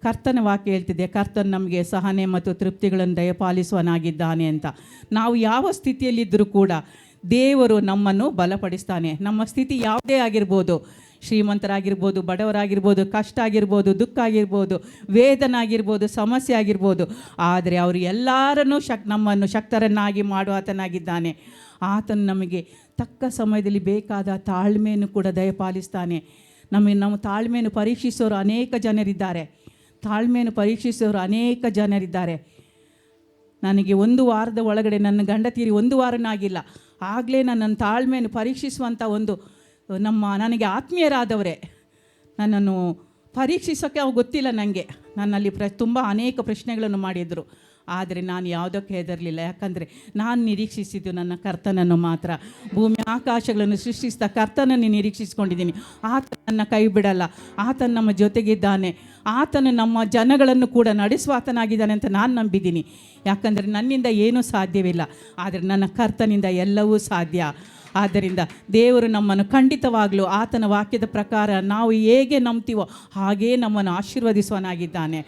ಕರ್ತನ ವಾಕ್ಯ ಹೇಳ್ತಿದೆ, ಕರ್ತನ ನಮಗೆ ಸಹನೆ ಮತ್ತು ತೃಪ್ತಿಗಳನ್ನು ದಯಪಾಲಿಸುವನಾಗಿದ್ದಾನೆ ಅಂತ. ನಾವು ಯಾವ ಸ್ಥಿತಿಯಲ್ಲಿದ್ದರೂ ಕೂಡ ದೇವರು ನಮ್ಮನ್ನು ಬಲಪಡಿಸ್ತಾನೆ. ನಮ್ಮ ಸ್ಥಿತಿ ಯಾವುದೇ ಆಗಿರ್ಬೋದು, ಶ್ರೀಮಂತರಾಗಿರ್ಬೋದು, ಬಡವರಾಗಿರ್ಬೋದು, ಕಷ್ಟ ಆಗಿರ್ಬೋದು, ದುಃಖ ಆಗಿರ್ಬೋದು, ವೇದನೆ ಆಗಿರ್ಬೋದು, ಸಮಸ್ಯೆ ಆಗಿರ್ಬೋದು, ಆದರೆ ಅವರು ಎಲ್ಲರನ್ನೂ ನಮ್ಮನ್ನು ಶಕ್ತರನ್ನಾಗಿ ಮಾಡುವ ಆತನಾಗಿದ್ದಾನೆ. ಆತನು ನಮಗೆ ತಕ್ಕ ಸಮಯದಲ್ಲಿ ಬೇಕಾದ ತಾಳ್ಮೆಯನ್ನು ಕೂಡ ದಯಪಾಲಿಸ್ತಾನೆ. ನಮ್ಮ ತಾಳ್ಮೆಯನ್ನು ಪರೀಕ್ಷಿಸೋರು ಅನೇಕ ಜನರಿದ್ದಾರೆ. ನನಗೆ 1 ವಾರದ ಒಳಗಡೆ ನನ್ನ ಗಂಡ ತೀರಿ 1 ವಾರನೂ ಆಗಿಲ್ಲ. ಆಗಲೇ ನನ್ನ ತಾಳ್ಮೆಯನ್ನು ಪರೀಕ್ಷಿಸುವಂಥ ನನಗೆ ಆತ್ಮೀಯರಾದವರೇ ನನ್ನನ್ನು ಪರೀಕ್ಷಿಸೋಕ್ಕೆ ಅವ್ರು ಗೊತ್ತಿಲ್ಲ ನನಗೆ. ನನ್ನಲ್ಲಿ ತುಂಬ ಅನೇಕ ಪ್ರಶ್ನೆಗಳನ್ನು ಮಾಡಿದರು. ಆದರೆ ನಾನು ಯಾವುದಕ್ಕೆ ಹೆದರಲಿಲ್ಲ. ಯಾಕಂದರೆ ನಾನು ನಿರೀಕ್ಷಿಸಿದ್ದು ನನ್ನ ಕರ್ತನನ್ನು ಮಾತ್ರ. ಭೂಮಿ ಆಕಾಶಗಳನ್ನು ಸೃಷ್ಟಿಸಿದ ಕರ್ತನನ್ನು ನಿರೀಕ್ಷಿಸ್ಕೊಂಡಿದ್ದೀನಿ. ಆತ ನನ್ನ ಕೈ ಬಿಡಲ್ಲ. ಆತನು ನಮ್ಮ ಜೊತೆಗಿದ್ದಾನೆ. ಆತನು ನಮ್ಮ ಜನಗಳನ್ನು ಕೂಡ ನಡೆಸುವ ಆತನಾಗಿದ್ದಾನೆ ಅಂತ ನಾನು ನಂಬಿದ್ದೀನಿ. ಯಾಕಂದರೆ ನನ್ನಿಂದ ಏನೂ ಸಾಧ್ಯವಿಲ್ಲ, ಆದರೆ ನನ್ನ ಕರ್ತನಿಂದ ಎಲ್ಲವೂ ಸಾಧ್ಯ. ಆದ್ದರಿಂದ ದೇವರು ನಮ್ಮನ್ನು ಖಂಡಿತವಾಗಲೂ ಆತನ ವಾಕ್ಯದ ಪ್ರಕಾರ ನಾವು ಹೇಗೆ ನಂಬ್ತೀವೋ ಹಾಗೇ ನಮ್ಮನ್ನು ಆಶೀರ್ವದಿಸುವನಾಗಿದ್ದಾನೆ.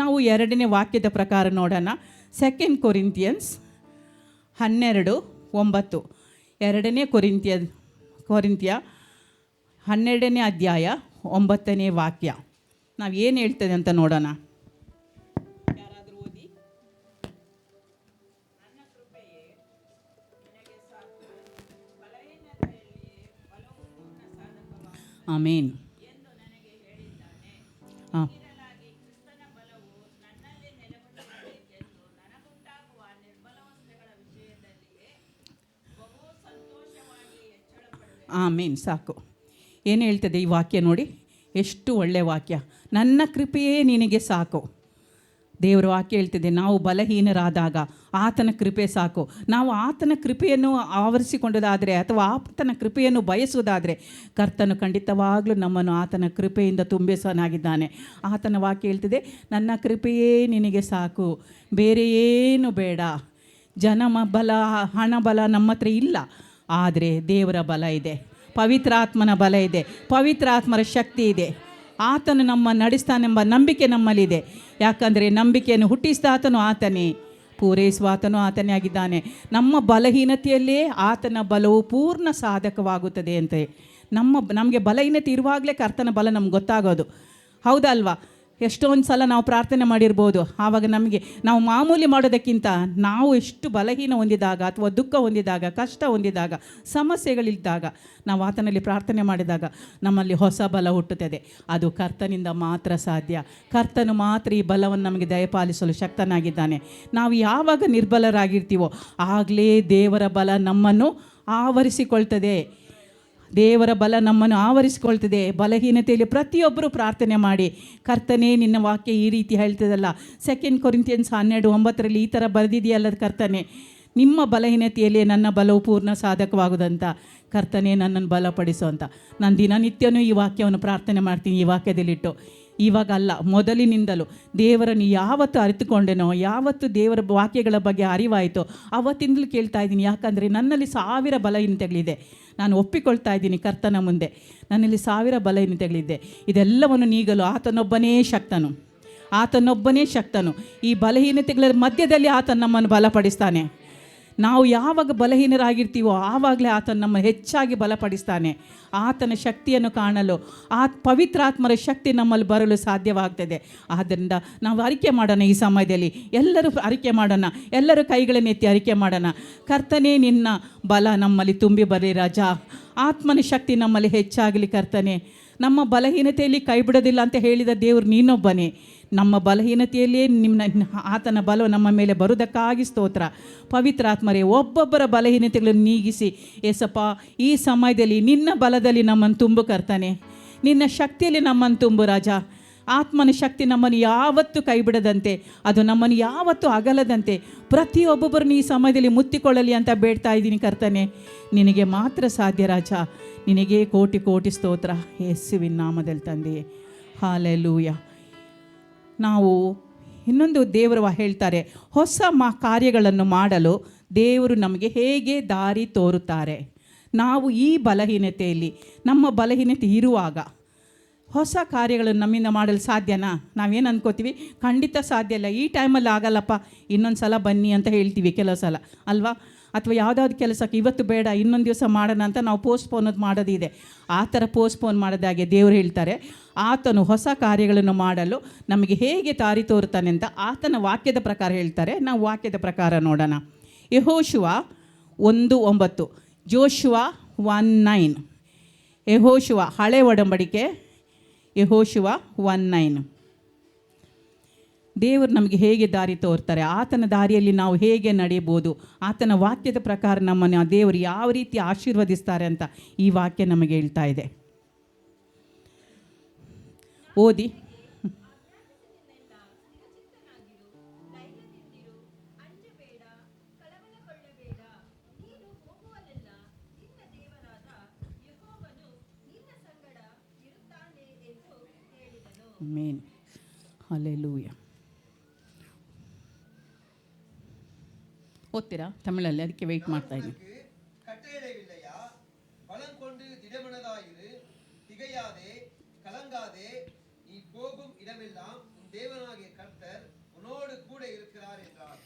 ನಾವು 2ನೇ ವಾಕ್ಯದ ಪ್ರಕಾರ ನೋಡೋಣ. 2 ಕೊರಿಂಥಿಯನ್ಸ್ 12:9. 2ನೇ ಕೊರಿಂಥಿಯ 12ನೇ ಅಧ್ಯಾಯ 9ನೇ ವಾಕ್ಯ. ನಾವು ಏನು ಹೇಳ್ತದೆ ಅಂತ ನೋಡೋಣ. ಯಾರಾದರೂ ಓದಿ. ಆಮೇನ್. ಹಾಂ, ಆಮೇನ್. ಸಾಕು. ಏನು ಹೇಳ್ತದೆ ಈ ವಾಕ್ಯ ನೋಡಿ, ಎಷ್ಟು ಒಳ್ಳೆಯ ವಾಕ್ಯ. ನನ್ನ ಕೃಪೆಯೇ ನಿನಗೆ ಸಾಕು. ದೇವರ ವಾಕ್ಯ ಹೇಳ್ತಿದೆ, ನಾವು ಬಲಹೀನರಾದಾಗ ಆತನ ಕೃಪೆ ಸಾಕು. ನಾವು ಆತನ ಕೃಪೆಯನ್ನು ಆವರಿಸಿಕೊಂಡದಾದರೆ ಅಥವಾ ಆತನ ಕೃಪೆಯನ್ನು ಬಯಸುವುದಾದರೆ ಕರ್ತನು ಖಂಡಿತವಾಗಲೂ ನಮ್ಮನ್ನು ಆತನ ಕೃಪೆಯಿಂದ ತುಂಬಿಸೋನಾಗಿದ್ದಾನೆ. ಆತನ ವಾಕ್ಯ ಹೇಳ್ತಿದೆ, ನನ್ನ ಕೃಪೆಯೇ ನಿನಗೆ ಸಾಕು, ಬೇರೆ ಏನು ಬೇಡ. ಬಲ, ಹಣ ಬಲ ನಮ್ಮ ಹತ್ರ ಇಲ್ಲ, ಆದರೆ ದೇವರ ಬಲ ಇದೆ, ಪವಿತ್ರಾತ್ಮನ ಬಲ ಇದೆ, ಪವಿತ್ರಾತ್ಮರ ಶಕ್ತಿ ಇದೆ. ಆತನು ನಮ್ಮ ನಡೆಸ್ತಾನೆಂಬ ನಂಬಿಕೆ ನಮ್ಮಲ್ಲಿದೆ. ಯಾಕಂದರೆ ನಂಬಿಕೆಯನ್ನು ಹುಟ್ಟಿಸಿದ ಆತನು ಆತನೇ, ಪೂರೈಸುವ ಆತನು ಆತನೇ ಆಗಿದ್ದಾನೆ. ನಮ್ಮ ಬಲಹೀನತೆಯಲ್ಲೇ ಆತನ ಬಲವು ಪೂರ್ಣ ಸಾಧಕವಾಗುತ್ತದೆ ಅಂತೆ. ನಮಗೆ ಬಲಹೀನತೆ ಇರುವಾಗಲೇ ಕರ್ತನ ಬಲ ನಮ್ಗೆ ಗೊತ್ತಾಗೋದು. ಹೌದಲ್ವಾ? ಎಷ್ಟೊಂದು ಸಲ ನಾವು ಪ್ರಾರ್ಥನೆ ಮಾಡಿರ್ಬೋದು. ಆವಾಗ ನಾವು ಮಾಮೂಲಿ ಮಾಡೋದಕ್ಕಿಂತ ನಾವು ಎಷ್ಟು ಬಲಹೀನ ಹೊಂದಿದಾಗ ಅಥವಾ ದುಃಖ ಹೊಂದಿದಾಗ, ಕಷ್ಟ ಹೊಂದಿದಾಗ, ಸಮಸ್ಯೆಗಳಿದ್ದಾಗ ನಾವು ಆತನಲ್ಲಿ ಪ್ರಾರ್ಥನೆ ಮಾಡಿದಾಗ ನಮ್ಮಲ್ಲಿ ಹೊಸ ಬಲ ಹುಟ್ಟುತ್ತದೆ. ಅದು ಕರ್ತನಿಂದ ಮಾತ್ರ ಸಾಧ್ಯ. ಕರ್ತನು ಮಾತ್ರ ಈ ಬಲವನ್ನು ನಮಗೆ ದಯಪಾಲಿಸಲು ಶಕ್ತನಾಗಿದ್ದಾನೆ. ನಾವು ಯಾವಾಗ ನಿರ್ಬಲರಾಗಿರ್ತೀವೋ ಆಗಲೇ ದೇವರ ಬಲ ನಮ್ಮನ್ನು ಆವರಿಸಿಕೊಳ್ತದೆ. ದೇವರ ಬಲ ನಮ್ಮನ್ನು ಆವರಿಸಿಕೊಳ್ತದೆ. ಬಲಹೀನತೆಯಲ್ಲಿ ಪ್ರತಿಯೊಬ್ಬರು ಪ್ರಾರ್ಥನೆ ಮಾಡಿ, ಕರ್ತನೇ ನಿನ್ನ ವಾಕ್ಯ ಈ ರೀತಿ ಹೇಳ್ತದಲ್ಲ, 2 ಕೊರಿಂಥಿಯನ್ಸ್ 12:9 ಈ ಥರ ಬರೆದಿದೆಯಲ್ಲ ಕರ್ತನೇ, ನಿಮ್ಮ ಬಲಹೀನತೆಯಲ್ಲಿ ನನ್ನ ಬಲವು ಪೂರ್ಣ ಸಾಧಕವಾಗುವುದಂತ. ಕರ್ತನೇ ನನ್ನನ್ನು ಬಲಪಡಿಸು ಅಂತ ನಾನು ದಿನನಿತ್ಯನೂ ಈ ವಾಕ್ಯವನ್ನು ಪ್ರಾರ್ಥನೆ ಮಾಡ್ತೀನಿ. ಈ ವಾಕ್ಯದಲ್ಲಿಟ್ಟು ಇವಾಗ ಅಲ್ಲ, ಮೊದಲಿನಿಂದಲೂ ದೇವರನ್ನು ಯಾವತ್ತು ಅರಿತುಕೊಂಡೆನೋ, ಯಾವತ್ತು ದೇವರ ವಾಕ್ಯಗಳ ಬಗ್ಗೆ ಅರಿವಾಯಿತೋ ಅವತ್ತಿಂದಲೂ ಕೇಳ್ತಾ ಇದ್ದೀನಿ. ಯಾಕಂದರೆ ನನ್ನಲ್ಲಿ 1000 ಬಲಹೀನತೆಗಳಿದೆ. ನಾನು ಒಪ್ಪಿಕೊಳ್ತಾ ಇದ್ದೀನಿ ಕರ್ತನ ಮುಂದೆ, ನನ್ನಲ್ಲಿ 1000 ಬಲಹೀನತೆಗಳಿದೆ. ಇದೆಲ್ಲವನ್ನು ನೀಗಲು ಆತನೊಬ್ಬನೇ ಶಕ್ತನು. ಆತನೊಬ್ಬನೇ ಶಕ್ತನು. ಈ ಬಲಹೀನತೆಗಳ ಮಧ್ಯದಲ್ಲಿ ಆತನು ನಮ್ಮನ್ನು ಬಲಪಡಿಸ್ತಾನೆ. ನಾವು ಯಾವಾಗ ಬಲಹೀನರಾಗಿರ್ತೀವೋ ಆವಾಗಲೇ ಆತನು ನಮ್ಮ ಹೆಚ್ಚಾಗಿ ಬಲಪಡಿಸ್ತಾನೆ. ಆತನ ಶಕ್ತಿಯನ್ನು ಕಾಣಲು ಪವಿತ್ರಾತ್ಮರ ಶಕ್ತಿ ನಮ್ಮಲ್ಲಿ ಬರಲು ಸಾಧ್ಯವಾಗ್ತದೆ. ಆದ್ದರಿಂದ ನಾವು ಅರಿಕೆ ಮಾಡೋಣ. ಈ ಸಮಯದಲ್ಲಿ ಎಲ್ಲರೂ ಅರಿಕೆ ಮಾಡೋಣ. ಎಲ್ಲರೂ ಕೈಗಳನ್ನು ಎತ್ತಿ ಅರಿಕೆ ಮಾಡೋಣ. ಕರ್ತನೇ, ನಿನ್ನ ಬಲ ನಮ್ಮಲ್ಲಿ ತುಂಬಿ ಬರಲಿ ರಾಜ. ಆತ್ಮನ ಶಕ್ತಿ ನಮ್ಮಲ್ಲಿ ಹೆಚ್ಚಾಗಲಿ ಕರ್ತನೇ. ನಮ್ಮ ಬಲಹೀನತೆಯಲ್ಲಿ ಕೈ ಬಿಡೋದಿಲ್ಲ ಅಂತ ಹೇಳಿದ ದೇವರು ನೀನೊಬ್ಬನೇ. ನಮ್ಮ ಬಲಹೀನತೆಯಲ್ಲೇ ಆತನ ಬಲ ನಮ್ಮ ಮೇಲೆ ಬರುವುದಕ್ಕಾಗಿ ಸ್ತೋತ್ರ. ಪವಿತ್ರಾತ್ಮರೇ, ಒಬ್ಬೊಬ್ಬರ ಬಲಹೀನತೆಗಳನ್ನು ನೀಗಿಸಿ ಏಸಪ್ಪ, ಈ ಸಮಯದಲ್ಲಿ ನಿನ್ನ ಬಲದಲ್ಲಿ ನಮ್ಮನ್ನು ತುಂಬು ಕರ್ತಾನೆ. ನಿನ್ನ ಶಕ್ತಿಯಲ್ಲಿ ನಮ್ಮನ್ನು ತುಂಬು ರಾಜ. ಆತ್ಮನ ಶಕ್ತಿ ನಮ್ಮನ್ನು ಯಾವತ್ತೂ ಕೈ ಬಿಡದಂತೆ, ಅದು ನಮ್ಮನ್ನು ಯಾವತ್ತೂ ಅಗಲದಂತೆ ಪ್ರತಿಯೊಬ್ಬೊಬ್ಬರನ್ನು ಈ ಸಮಯದಲ್ಲಿ ಮುತ್ತಿಕೊಳ್ಳಲಿ ಅಂತ ಬೇಡ್ತಾ ಇದ್ದೀನಿ ಕರ್ತನೆ. ನಿನಗೆ ಮಾತ್ರ ಸಾಧ್ಯ ರಾಜ. ನಿನಗೆ ಕೋಟಿ ಕೋಟಿ ಸ್ತೋತ್ರ ಯೇಸುವಿನ ನಾಮದಲ್ಲಿ ತಂದೆಯೇ. ಹಾಲೆಲೂಯ. ನಾವು ಇನ್ನೊಂದು ದೇವರು ಹೇಳ್ತಾರೆ, ಹೊಸ ಕಾರ್ಯಗಳನ್ನು ಮಾಡಲು ದೇವರು ನಮಗೆ ಹೇಗೆ ದಾರಿ ತೋರುತ್ತಾರೆ. ನಾವು ಈ ಬಲಹೀನತೆಯಲ್ಲಿ, ನಮ್ಮ ಬಲಹೀನತೆ ಇರುವಾಗ ಹೊಸ ಕಾರ್ಯಗಳನ್ನು ನಮ್ಮಿಂದ ಮಾಡಲು ಸಾಧ್ಯನಾ? ನಾವೇನು ಅಂದ್ಕೋತೀವಿ, ಖಂಡಿತ ಸಾಧ್ಯ ಇಲ್ಲ, ಈ ಟೈಮಲ್ಲಿ ಆಗಲ್ಲಪ್ಪ, ಇನ್ನೊಂದು ಸಲ ಬನ್ನಿ ಅಂತ ಹೇಳ್ತೀವಿ ಕೆಲವು ಸಲ ಅಲ್ವಾ? ಅಥವಾ ಯಾವುದಾದ್ರು ಕೆಲಸಕ್ಕೆ ಇವತ್ತು ಬೇಡ, ಇನ್ನೊಂದು ದಿವಸ ಮಾಡೋಣ ಅಂತ ನಾವು ಪೋಸ್ಟ್ಪೋನ್ ಮಾಡೋದಿದೆ. ಆ ಥರ ಪೋಸ್ಟ್ಪೋನ್ ಮಾಡೋದಾಗೆ ದೇವರು ಹೇಳ್ತಾರೆ, ಆತನು ಹೊಸ ಕಾರ್ಯಗಳನ್ನು ಮಾಡಲು ನಮಗೆ ಹೇಗೆ ದಾರಿ ತೋರುತ್ತಾನೆ ಅಂತ ಆತನ ವಾಕ್ಯದ ಪ್ರಕಾರ ಹೇಳ್ತಾರೆ. ನಾವು ವಾಕ್ಯದ ಪ್ರಕಾರ ನೋಡೋಣ. ಯೆಹೋಶುವ 1:9, ಜೋಶುವ 1:9. ಯೆಹೋಶುವ ಹಳೆ ಒಡಂಬಡಿಕೆ, ಯೆಹೋಶುವ 1:9. ದೇವರು ನಮಗೆ ಹೇಗೆ ದಾರಿ ತೋರ್ತಾರೆ, ಆತನ ದಾರಿಯಲ್ಲಿ ನಾವು ಹೇಗೆ ನಡೆಯಬಹುದು, ಆತನ ವಾಕ್ಯದ ಪ್ರಕಾರ ನಮ್ಮನ್ನು ದೇವರು ಯಾವ ರೀತಿ ಆಶೀರ್ವದಿಸ್ತಾರೆ ಅಂತ ಈ ವಾಕ್ಯ ನಮಗೆ ಹೇಳ್ತಾ ಇದೆ. ಓದಿ. ಆಮೆನ್. ಹಲ್ಲೆಲೂಯಾ. ಓದ್ತೀರಾ ತಮಿಳಲ್ಲಿ? ಅದಕ್ಕೆ ವೆಯ್ಟ್ ಮಾಡ್ತಾ ಇದ್ದೀನಿ. கட்டளையில்லையா பலம் கொண்டு திடமனதாயிரு, திகையாதே, கலங்காதே, நீ போகும் இடமெல்லாம் உன் தேவனாகிய கர்த்தர் உன்னோடு கூட இருக்கிறார் என்றார்.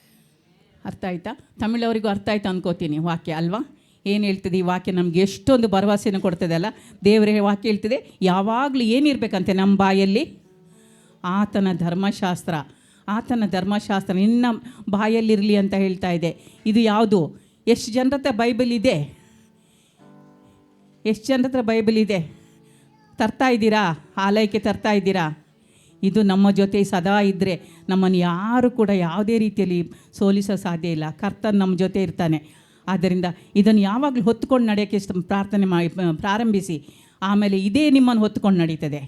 ಅರ್ಥ ಆಯ್ತಾ? ತಮಿಳವರಿಗೂ ಅರ್ಥ ಆಯ್ತು ಅನ್ಕೋತೀನಿ ವಾಕ್ಯ ಅಲ್ವಾ? ಏನು ಹೇಳ್ತದೆ ಈ ವಾಕ್ಯ? ನಮಗೆ ಎಷ್ಟೊಂದು ಭರವಸೆಯನ್ನು ಕೊಡ್ತದೆ ಅಲ್ಲ. ದೇವರೇ ವಾಕ್ಯ ಹೇಳ್ತದೆ, ಯಾವಾಗಲೂ ಏನಿರಬೇಕಂತೆ ನಮ್ಮ ಬಾಯಲ್ಲಿ? ಆತನ ಧರ್ಮಶಾಸ್ತ್ರ. ಆತನ ಧರ್ಮಶಾಸ್ತ್ರ ನಿನ್ನ ಬಾಯಲ್ಲಿರಲಿ ಅಂತ ಹೇಳ್ತಾ ಇದೆ. ಇದು ಯಾವುದು? ಎಷ್ಟು ಜನರ ಹತ್ರ ಬೈಬಲ್ ಇದೆ? ಎಷ್ಟು ಜನರ ಹತ್ರ ಬೈಬಲ್ ಇದೆ? ತರ್ತಾ ಇದ್ದೀರಾ? ಆಲಯಕ್ಕೆ ತರ್ತಾ ಇದ್ದೀರಾ? ಇದು ನಮ್ಮ ಜೊತೆ ಸದಾ ಇದ್ದರೆ ನಮ್ಮನ್ನು ಯಾರು ಕೂಡ ಯಾವುದೇ ರೀತಿಯಲ್ಲಿ ಸೋಲಿಸೋ ಸಾಧ್ಯ ಇಲ್ಲ. ಕರ್ತನ ನಮ್ಮ ಜೊತೆ ಇರ್ತಾನೆ. ಆದ್ದರಿಂದ ಇದನ್ನು ಯಾವಾಗಲೂ ಹೊತ್ಕೊಂಡು ನಡೆಯೋಕ್ಕೆ ಪ್ರಾರ್ಥನೆ ಮಾಡಿ ಪ್ರಾರಂಭಿಸಿ. ಆಮೇಲೆ ಇದೇ ನಿಮ್ಮನ್ನು ಹೊತ್ಕೊಂಡು ನಡೀತದೆ.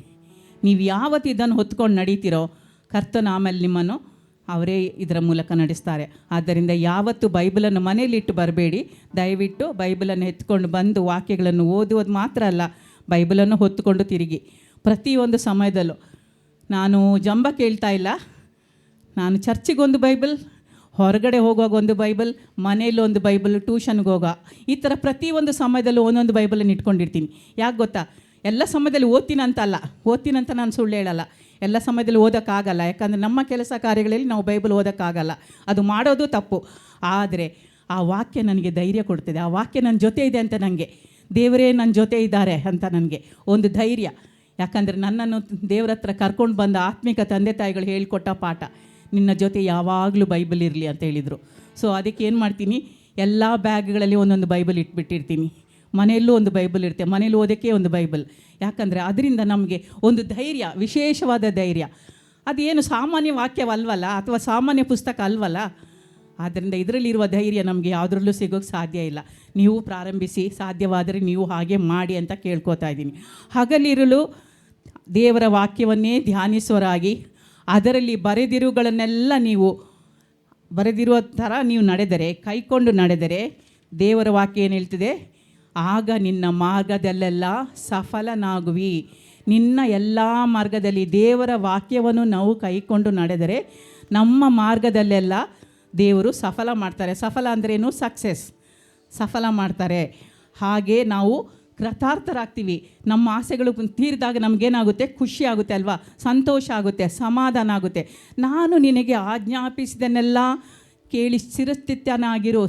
ನೀವು ಯಾವತ್ತು ಇದನ್ನು ಹೊತ್ಕೊಂಡು ನಡೀತೀರೋ ಕರ್ತನ ಆಮೇಲೆ ನಿಮ್ಮನ್ನು ಅವರೇ ಇದರ ಮೂಲಕ ನಡೆಸ್ತಾರೆ. ಆದ್ದರಿಂದ ಯಾವತ್ತು ಬೈಬಲನ್ನು ಮನೇಲಿಟ್ಟು ಬರಬೇಡಿ. ದಯವಿಟ್ಟು ಬೈಬಲನ್ನು ಎತ್ಕೊಂಡು ಬಂದು ವಾಕ್ಯಗಳನ್ನು ಓದುವುದು ಮಾತ್ರ ಅಲ್ಲ, ಬೈಬಲನ್ನು ಹೊತ್ತುಕೊಂಡು ತಿರುಗಿ. ಪ್ರತಿಯೊಂದು ಸಮಯದಲ್ಲೂ ನಾನು ಜಂಬ ಕೇಳ್ತಾ ಇಲ್ಲ. ನಾನು ಚರ್ಚಿಗೊಂದು ಬೈಬಲ್, ಹೊರಗಡೆ ಹೋಗುವಾಗ ಒಂದು ಬೈಬಲ್, ಮನೆಯಲ್ಲಿ ಒಂದು ಬೈಬಲ್, ಟ್ಯೂಷನ್ಗೆ ಹೋಗೋ, ಈ ಥರ ಪ್ರತಿಯೊಂದು ಸಮಯದಲ್ಲೂ ಒಂದೊಂದು ಬೈಬಲನ್ನು ಇಟ್ಕೊಂಡಿರ್ತೀನಿ. ಯಾಕೆ ಗೊತ್ತಾ? ಎಲ್ಲ ಸಮಯದಲ್ಲಿ ಓದ್ತೀನಂತ ನಾನು ಸುಳ್ಳು ಹೇಳಲ್ಲ. ಎಲ್ಲ ಸಮಯದಲ್ಲಿ ಓದೋಕ್ಕಾಗಲ್ಲ. ಯಾಕಂದರೆ ನಮ್ಮ ಕೆಲಸ ಕಾರ್ಯಗಳಲ್ಲಿ ನಾವು ಬೈಬಲ್ ಓದೋಕ್ಕಾಗಲ್ಲ, ಅದು ಮಾಡೋದು ತಪ್ಪು. ಆದರೆ ಆ ವಾಕ್ಯ ನನಗೆ ಧೈರ್ಯ ಕೊಡ್ತದೆ. ಆ ವಾಕ್ಯ ನನ್ನ ಜೊತೆ ಇದೆ ಅಂತ ನನಗೆ, ದೇವರೇ ನನ್ನ ಜೊತೆ ಇದ್ದಾರೆ ಅಂತ ನನಗೆ ಒಂದು ಧೈರ್ಯ. ಯಾಕಂದರೆ ನನ್ನನ್ನು ದೇವರ ಹತ್ರ ಕರ್ಕೊಂಡು ಬಂದ ಆತ್ಮಿಕ ತಂದೆ ತಾಯಿಗಳು ಹೇಳಿಕೊಟ್ಟ ಪಾಠ, ನಿನ್ನ ಜೊತೆ ಯಾವಾಗಲೂ ಬೈಬಲ್ ಇರಲಿ ಅಂತ ಹೇಳಿದರು. ಸೊ ಅದಕ್ಕೆ ಏನು ಮಾಡ್ತೀನಿ, ಎಲ್ಲ ಬ್ಯಾಗ್ಗಳಲ್ಲಿ ಒಂದೊಂದು ಬೈಬಲ್ ಇಟ್ಬಿಟ್ಟಿರ್ತೀನಿ. ಮನೆಯಲ್ಲೂ ಒಂದು ಬೈಬಲ್ ಇರುತ್ತೆ, ಮನೇಲಿ ಓದೋಕ್ಕೆ ಒಂದು ಬೈಬಲ್. ಯಾಕಂದರೆ ಅದರಿಂದ ನಮಗೆ ಒಂದು ಧೈರ್ಯ, ವಿಶೇಷವಾದ ಧೈರ್ಯ. ಅದೇನು ಸಾಮಾನ್ಯ ವಾಕ್ಯವಲ್ವಲ್ಲ, ಅಥವಾ ಸಾಮಾನ್ಯ ಪುಸ್ತಕ ಅಲ್ವಲ್ಲ. ಆದ್ದರಿಂದ ಇದರಲ್ಲಿರುವ ಧೈರ್ಯ ನಮಗೆ ಯಾವುದರಲ್ಲೂ ಸಿಗೋಕ್ಕೆ ಸಾಧ್ಯ ಇಲ್ಲ. ನೀವು ಪ್ರಾರಂಭಿಸಿ, ಸಾಧ್ಯವಾದರೆ ನೀವು ಹಾಗೆ ಮಾಡಿ ಅಂತ ಕೇಳ್ಕೊತಾ ಇದ್ದೀನಿ. ಹಗಲಿರುಳು ದೇವರ ವಾಕ್ಯವನ್ನೇ ಧ್ಯಾನಿಸುವರಾಗಿ ಅದರಲ್ಲಿ ಬರೆದಿರುವುಗಳನ್ನೆಲ್ಲ ನೀವು ಬರೆದಿರುವ ಥರ ನೀವು ನಡೆದರೆ, ಕೈಕೊಂಡು ನಡೆದರೆ, ದೇವರ ವಾಕ್ಯ ಏನು ಹೇಳ್ತಿದೆ? ಆಗ ನಿನ್ನ ಮಾರ್ಗದಲ್ಲೆಲ್ಲ ಸಫಲನಾಗುವಿ. ನಿನ್ನ ಎಲ್ಲ ಮಾರ್ಗದಲ್ಲಿ ದೇವರ ವಾಕ್ಯವನ್ನು ನಾವು ಕೈಕೊಂಡು ನಡೆದರೆ ನಮ್ಮ ಮಾರ್ಗದಲ್ಲೆಲ್ಲ ದೇವರು ಸಫಲ ಮಾಡ್ತಾರೆ. ಸಫಲ ಅಂದ್ರೇನು? ಸಕ್ಸಸ್, ಸಫಲ ಮಾಡ್ತಾರೆ. ಹಾಗೆ ನಾವು ಕೃತಾರ್ಥರಾಗ್ತೀವಿ. ನಮ್ಮ ಆಸೆಗಳು ತೀರಿದಾಗ ನಮಗೇನಾಗುತ್ತೆ? ಖುಷಿ ಆಗುತ್ತೆ ಅಲ್ವಾ? ಸಂತೋಷ ಆಗುತ್ತೆ, ಸಮಾಧಾನ ಆಗುತ್ತೆ. ನಾನು ನಿನಗೆ ಆಜ್ಞಾಪಿಸಿದನ್ನೆಲ್ಲ ಕೇಳಿ ಸ್ಥಿರಚಿತ್ತನಾಗಿರು.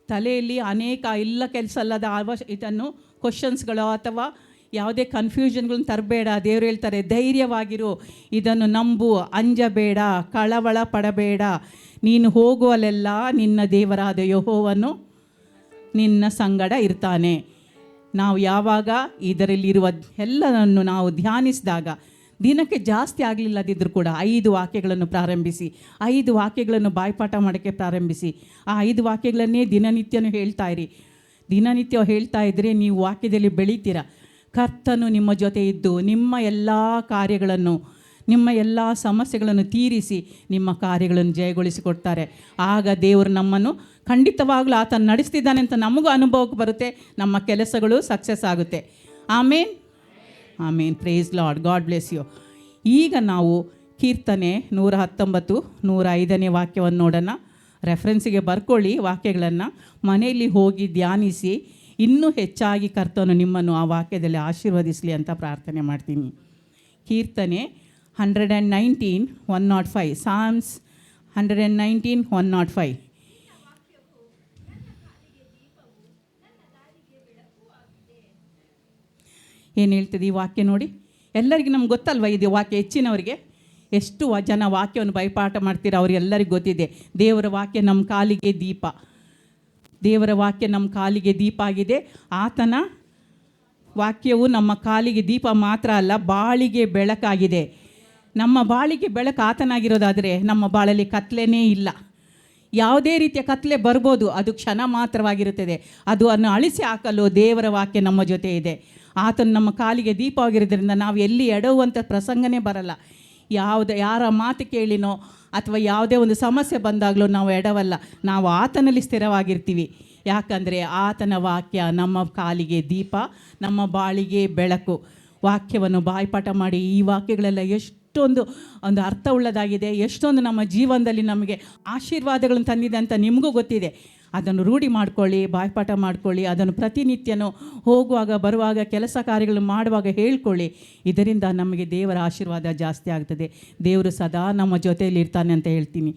ತಲೆಯಲ್ಲಿ ಅನೇಕ ಇಲ್ಲ ಕೆಲಸ ಅಲ್ಲದ ಇದನ್ನು ಕ್ವಶನ್ಸ್ಗಳು ಅಥವಾ ಯಾವುದೇ ಕನ್ಫ್ಯೂಷನ್ಗಳನ್ನ ತರಬೇಡ. ದೇವರು ಹೇಳ್ತಾರೆ, ಧೈರ್ಯವಾಗಿರು, ಇದನ್ನು ನಂಬು, ಅಂಜಬೇಡ, ಕಳವಳ ಪಡಬೇಡ. ನೀನು ಹೋಗುವಲ್ಲೆಲ್ಲ ನಿನ್ನ ದೇವರಾದ ಯೆಹೋವನು ನಿನ್ನ ಸಂಗಡ ಇರ್ತಾನೆ. ನಾವು ಯಾವಾಗ ಇದರಲ್ಲಿರುವ ಎಲ್ಲವನ್ನು ನಾವು ಧ್ಯಾನಿಸಿದಾಗ, ದಿನಕ್ಕೆ ಜಾಸ್ತಿ ಆಗಲಿಲ್ಲದಿದ್ದರೂ ಕೂಡ 5 ವಾಕ್ಯಗಳನ್ನು ಪ್ರಾರಂಭಿಸಿ, 5 ವಾಕ್ಯಗಳನ್ನು ಬಾಯ್ಪಾಠ ಮಾಡೋಕ್ಕೆ ಪ್ರಾರಂಭಿಸಿ. ಆ 5 ವಾಕ್ಯಗಳನ್ನೇ ದಿನನಿತ್ಯನೂ ಹೇಳ್ತಾ ಇರಿ. ದಿನನಿತ್ಯ ಹೇಳ್ತಾ ಇದ್ದರೆ ನೀವು ವಾಕ್ಯದಲ್ಲಿ ಬೆಳೀತೀರ. ಕರ್ತನು ನಿಮ್ಮ ಜೊತೆ ಇದ್ದು ನಿಮ್ಮ ಎಲ್ಲ ಕಾರ್ಯಗಳನ್ನು, ನಿಮ್ಮ ಎಲ್ಲ ಸಮಸ್ಯೆಗಳನ್ನು ತೀರಿಸಿ ನಿಮ್ಮ ಕಾರ್ಯಗಳನ್ನು ಜಯಗೊಳಿಸಿಕೊಡ್ತಾರೆ. ಆಗ ದೇವರು ನಮ್ಮನ್ನು ಖಂಡಿತವಾಗಲೂ ಆತನು ನಡೆಸ್ತಿದ್ದಾನೆ ಅಂತ ನಮಗೂ ಅನುಭವಕ್ಕೆ ಬರುತ್ತೆ. ನಮ್ಮ ಕೆಲಸಗಳು ಸಕ್ಸಸ್ ಆಗುತ್ತೆ. Amen, amen. Praise Lord. God bless you. ಈಗ ನಾವು ಕೀರ್ತನೆ 119, 105ನೇ ವಾಕ್ಯವನ್ನು ನೋಡೋಣ. ರೆಫರೆನ್ಸಿಗೆ ಬರ್ಕೊಳ್ಳಿ ವಾಕ್ಯಗಳನ್ನು. ಮನೆಯಲ್ಲಿ ಹೋಗಿ ಧ್ಯಾನಿಸಿ. ಇನ್ನೂ ಹೆಚ್ಚಾಗಿ ಕರ್ತನು ನಿಮ್ಮನ್ನು ಆ ವಾಕ್ಯದಲ್ಲಿ ಆಶೀರ್ವದಿಸಲಿ ಅಂತ ಪ್ರಾರ್ಥನೆ ಮಾಡ್ತೀನಿ. ಕೀರ್ತನೆ 119, 105. ಸಾಮ್ಸ್ 119, 105. ಏನು ಹೇಳ್ತದೆ ಈ ವಾಕ್ಯ ನೋಡಿ. ಎಲ್ಲರಿಗೂ ನಮ್ಗೆ ಗೊತ್ತಲ್ವ ಇದು ವಾಕ್ಯ? ಹೆಚ್ಚಿನವರಿಗೆ ಎಷ್ಟು ಜನ ವಾಕ್ಯವನ್ನು ಬೈಪಾಠ ಮಾಡ್ತೀರ ಅವರೆಲ್ಲರಿಗೂ ಗೊತ್ತಿದೆ. ದೇವರ ವಾಕ್ಯ ನಮ್ಮ ಕಾಲಿಗೆ ದೀಪ. ದೇವರ ವಾಕ್ಯ ನಮ್ಮ ಕಾಲಿಗೆ ದೀಪ ಆಗಿದೆ. ಆತನ ವಾಕ್ಯವು ನಮ್ಮ ಕಾಲಿಗೆ ದೀಪ ಮಾತ್ರ ಅಲ್ಲ, ಬಾಳಿಗೆ ಬೆಳಕಾಗಿದೆ. ನಮ್ಮ ಬಾಳಿಗೆ ಬೆಳಕು ಆತನಾಗಿರೋದಾದರೆ ನಮ್ಮ ಬಾಳಲ್ಲಿ ಕತ್ಲೆನೇ ಇಲ್ಲ. ಯಾವುದೇ ರೀತಿಯ ಕತ್ಲೆ ಬರ್ಬೋದು, ಅದು ಕ್ಷಣ ಮಾತ್ರವಾಗಿರುತ್ತದೆ. ಅದನ್ನು ಅಳಿಸಿ ಹಾಕಲು ದೇವರ ವಾಕ್ಯ ನಮ್ಮ ಜೊತೆ ಇದೆ. ಆತನು ನಮ್ಮ ಕಾಲಿಗೆ ದೀಪವಾಗಿರೋದ್ರಿಂದ ನಾವು ಎಲ್ಲಿ ಎಡವುವಂಥ ಪ್ರಸಂಗನೇ ಬರಲ್ಲ. ಯಾರ ಮಾತು ಕೇಳಿನೋ ಅಥವಾ ಯಾವುದೇ ಒಂದು ಸಮಸ್ಯೆ ಬಂದಾಗಲೂ ನಾವು ಎಡವಲ್ಲ. ನಾವು ಆತನಲ್ಲಿ ಸ್ಥಿರವಾಗಿರ್ತೀವಿ. ಯಾಕಂದರೆ ಆತನ ವಾಕ್ಯ ನಮ್ಮ ಕಾಲಿಗೆ ದೀಪ, ನಮ್ಮ ಬಾಳಿಗೆ ಬೆಳಕು. ವಾಕ್ಯವನ್ನು ಬಾಯ್ಪಾಠ ಮಾಡಿ. ಈ ವಾಕ್ಯಗಳೆಲ್ಲ ಎಷ್ಟೊಂದು ಅರ್ಥವುಳ್ಳದಾಗಿದೆ, ಎಷ್ಟೊಂದು ನಮ್ಮ ಜೀವನದಲ್ಲಿ ನಮಗೆ ಆಶೀರ್ವಾದಗಳನ್ನು ತಂದಿದೆ ಅಂತ ನಿಮಗೂ ಗೊತ್ತಿದೆ. ಅದನ್ನು ರೂಢಿ ಮಾಡ್ಕೊಳ್ಳಿ, ಬಾಯ್ಪಾಠ ಮಾಡ್ಕೊಳ್ಳಿ. ಅದನ್ನು ಪ್ರತಿನಿತ್ಯನೂ ಹೋಗುವಾಗ ಬರುವಾಗ ಕೆಲಸ ಕಾರ್ಯಗಳು ಮಾಡುವಾಗ ಹೇಳ್ಕೊಳ್ಳಿ. ಇದರಿಂದ ನಮಗೆ ದೇವರ ಆಶೀರ್ವಾದ ಜಾಸ್ತಿ ಆಗ್ತದೆ. ದೇವರು ಸದಾ ನಮ್ಮ ಜೊತೆಯಲ್ಲಿ ಇರ್ತಾನೆ ಅಂತ ಹೇಳ್ತೀನಿ.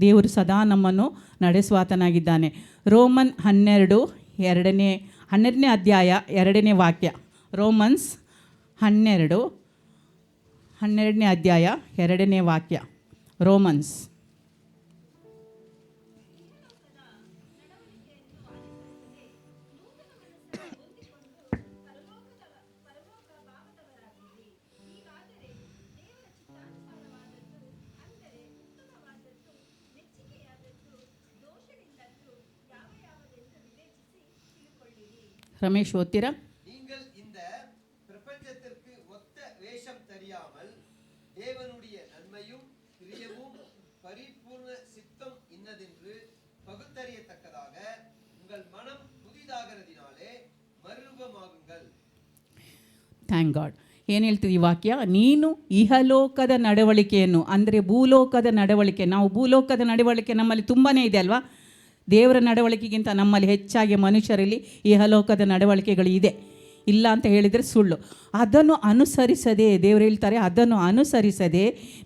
ದೇವರು ಸದಾ ನಮ್ಮನ್ನು ನಡೆಸುವಾತನಾಗಿದ್ದಾನೆ. ರೋಮನ್ 12ನೇ ಅಧ್ಯಾಯ 2ನೇ ವಾಕ್ಯ. ರೋಮನ್ಸ್ 12ನೇ ಅಧ್ಯಾಯ 2ನೇ ವಾಕ್ಯ. ರೋಮನ್ಸ್. ರಮೇಶ್ ಓದ್ತೀರಾ? நீங்கள் இந்த பிரபஞ்சத்திற்கு ஒத்த வேஷம் தெரியாமல் தேவனுடைய நன்மையும் பிரியமும் பரிபூர்ண சித்தம் இன்னதென்று பகுத்தறியத்தக்கதாக உங்கள் மனம் புதிதாகிறதினாலே மறுரூபமாகுங்கள். Thank god. ಏನು ಹೇಳ್ತೀವಿ ಈ ವಾಕ್ಯ? ನೀನು ಇಹಲೋಕದ ನಡವಳಿಕೆಯನ್ನು, ಅಂದರೆ ಭೂಲೋಕದ ನಡವಳಿಕೆ. ನಾವು ಭೂಲೋಕದ ನಡವಳಿಕೆ ನಮ್ಮಲ್ಲಿ ತುಂಬಾ ಇದೆ ಅಲ್ವಾ? ದೇವರ ನಡವಳಿಕೆಗಿಂತ ನಮ್ಮಲ್ಲಿ ಹೆಚ್ಚಾಗಿ ಮನುಷ್ಯರಲ್ಲಿ ಇಹಲೋಕದ ನಡವಳಿಕೆಗಳು ಇದೆ. ಇಲ್ಲ ಅಂತ ಹೇಳಿದರೆ ಸುಳ್ಳು. ಅದನ್ನು ಅನುಸರಿಸದೆ, ದೇವರು ಹೇಳ್ತಾರೆ, ಅದನ್ನು ಅನುಸರಿಸದೆ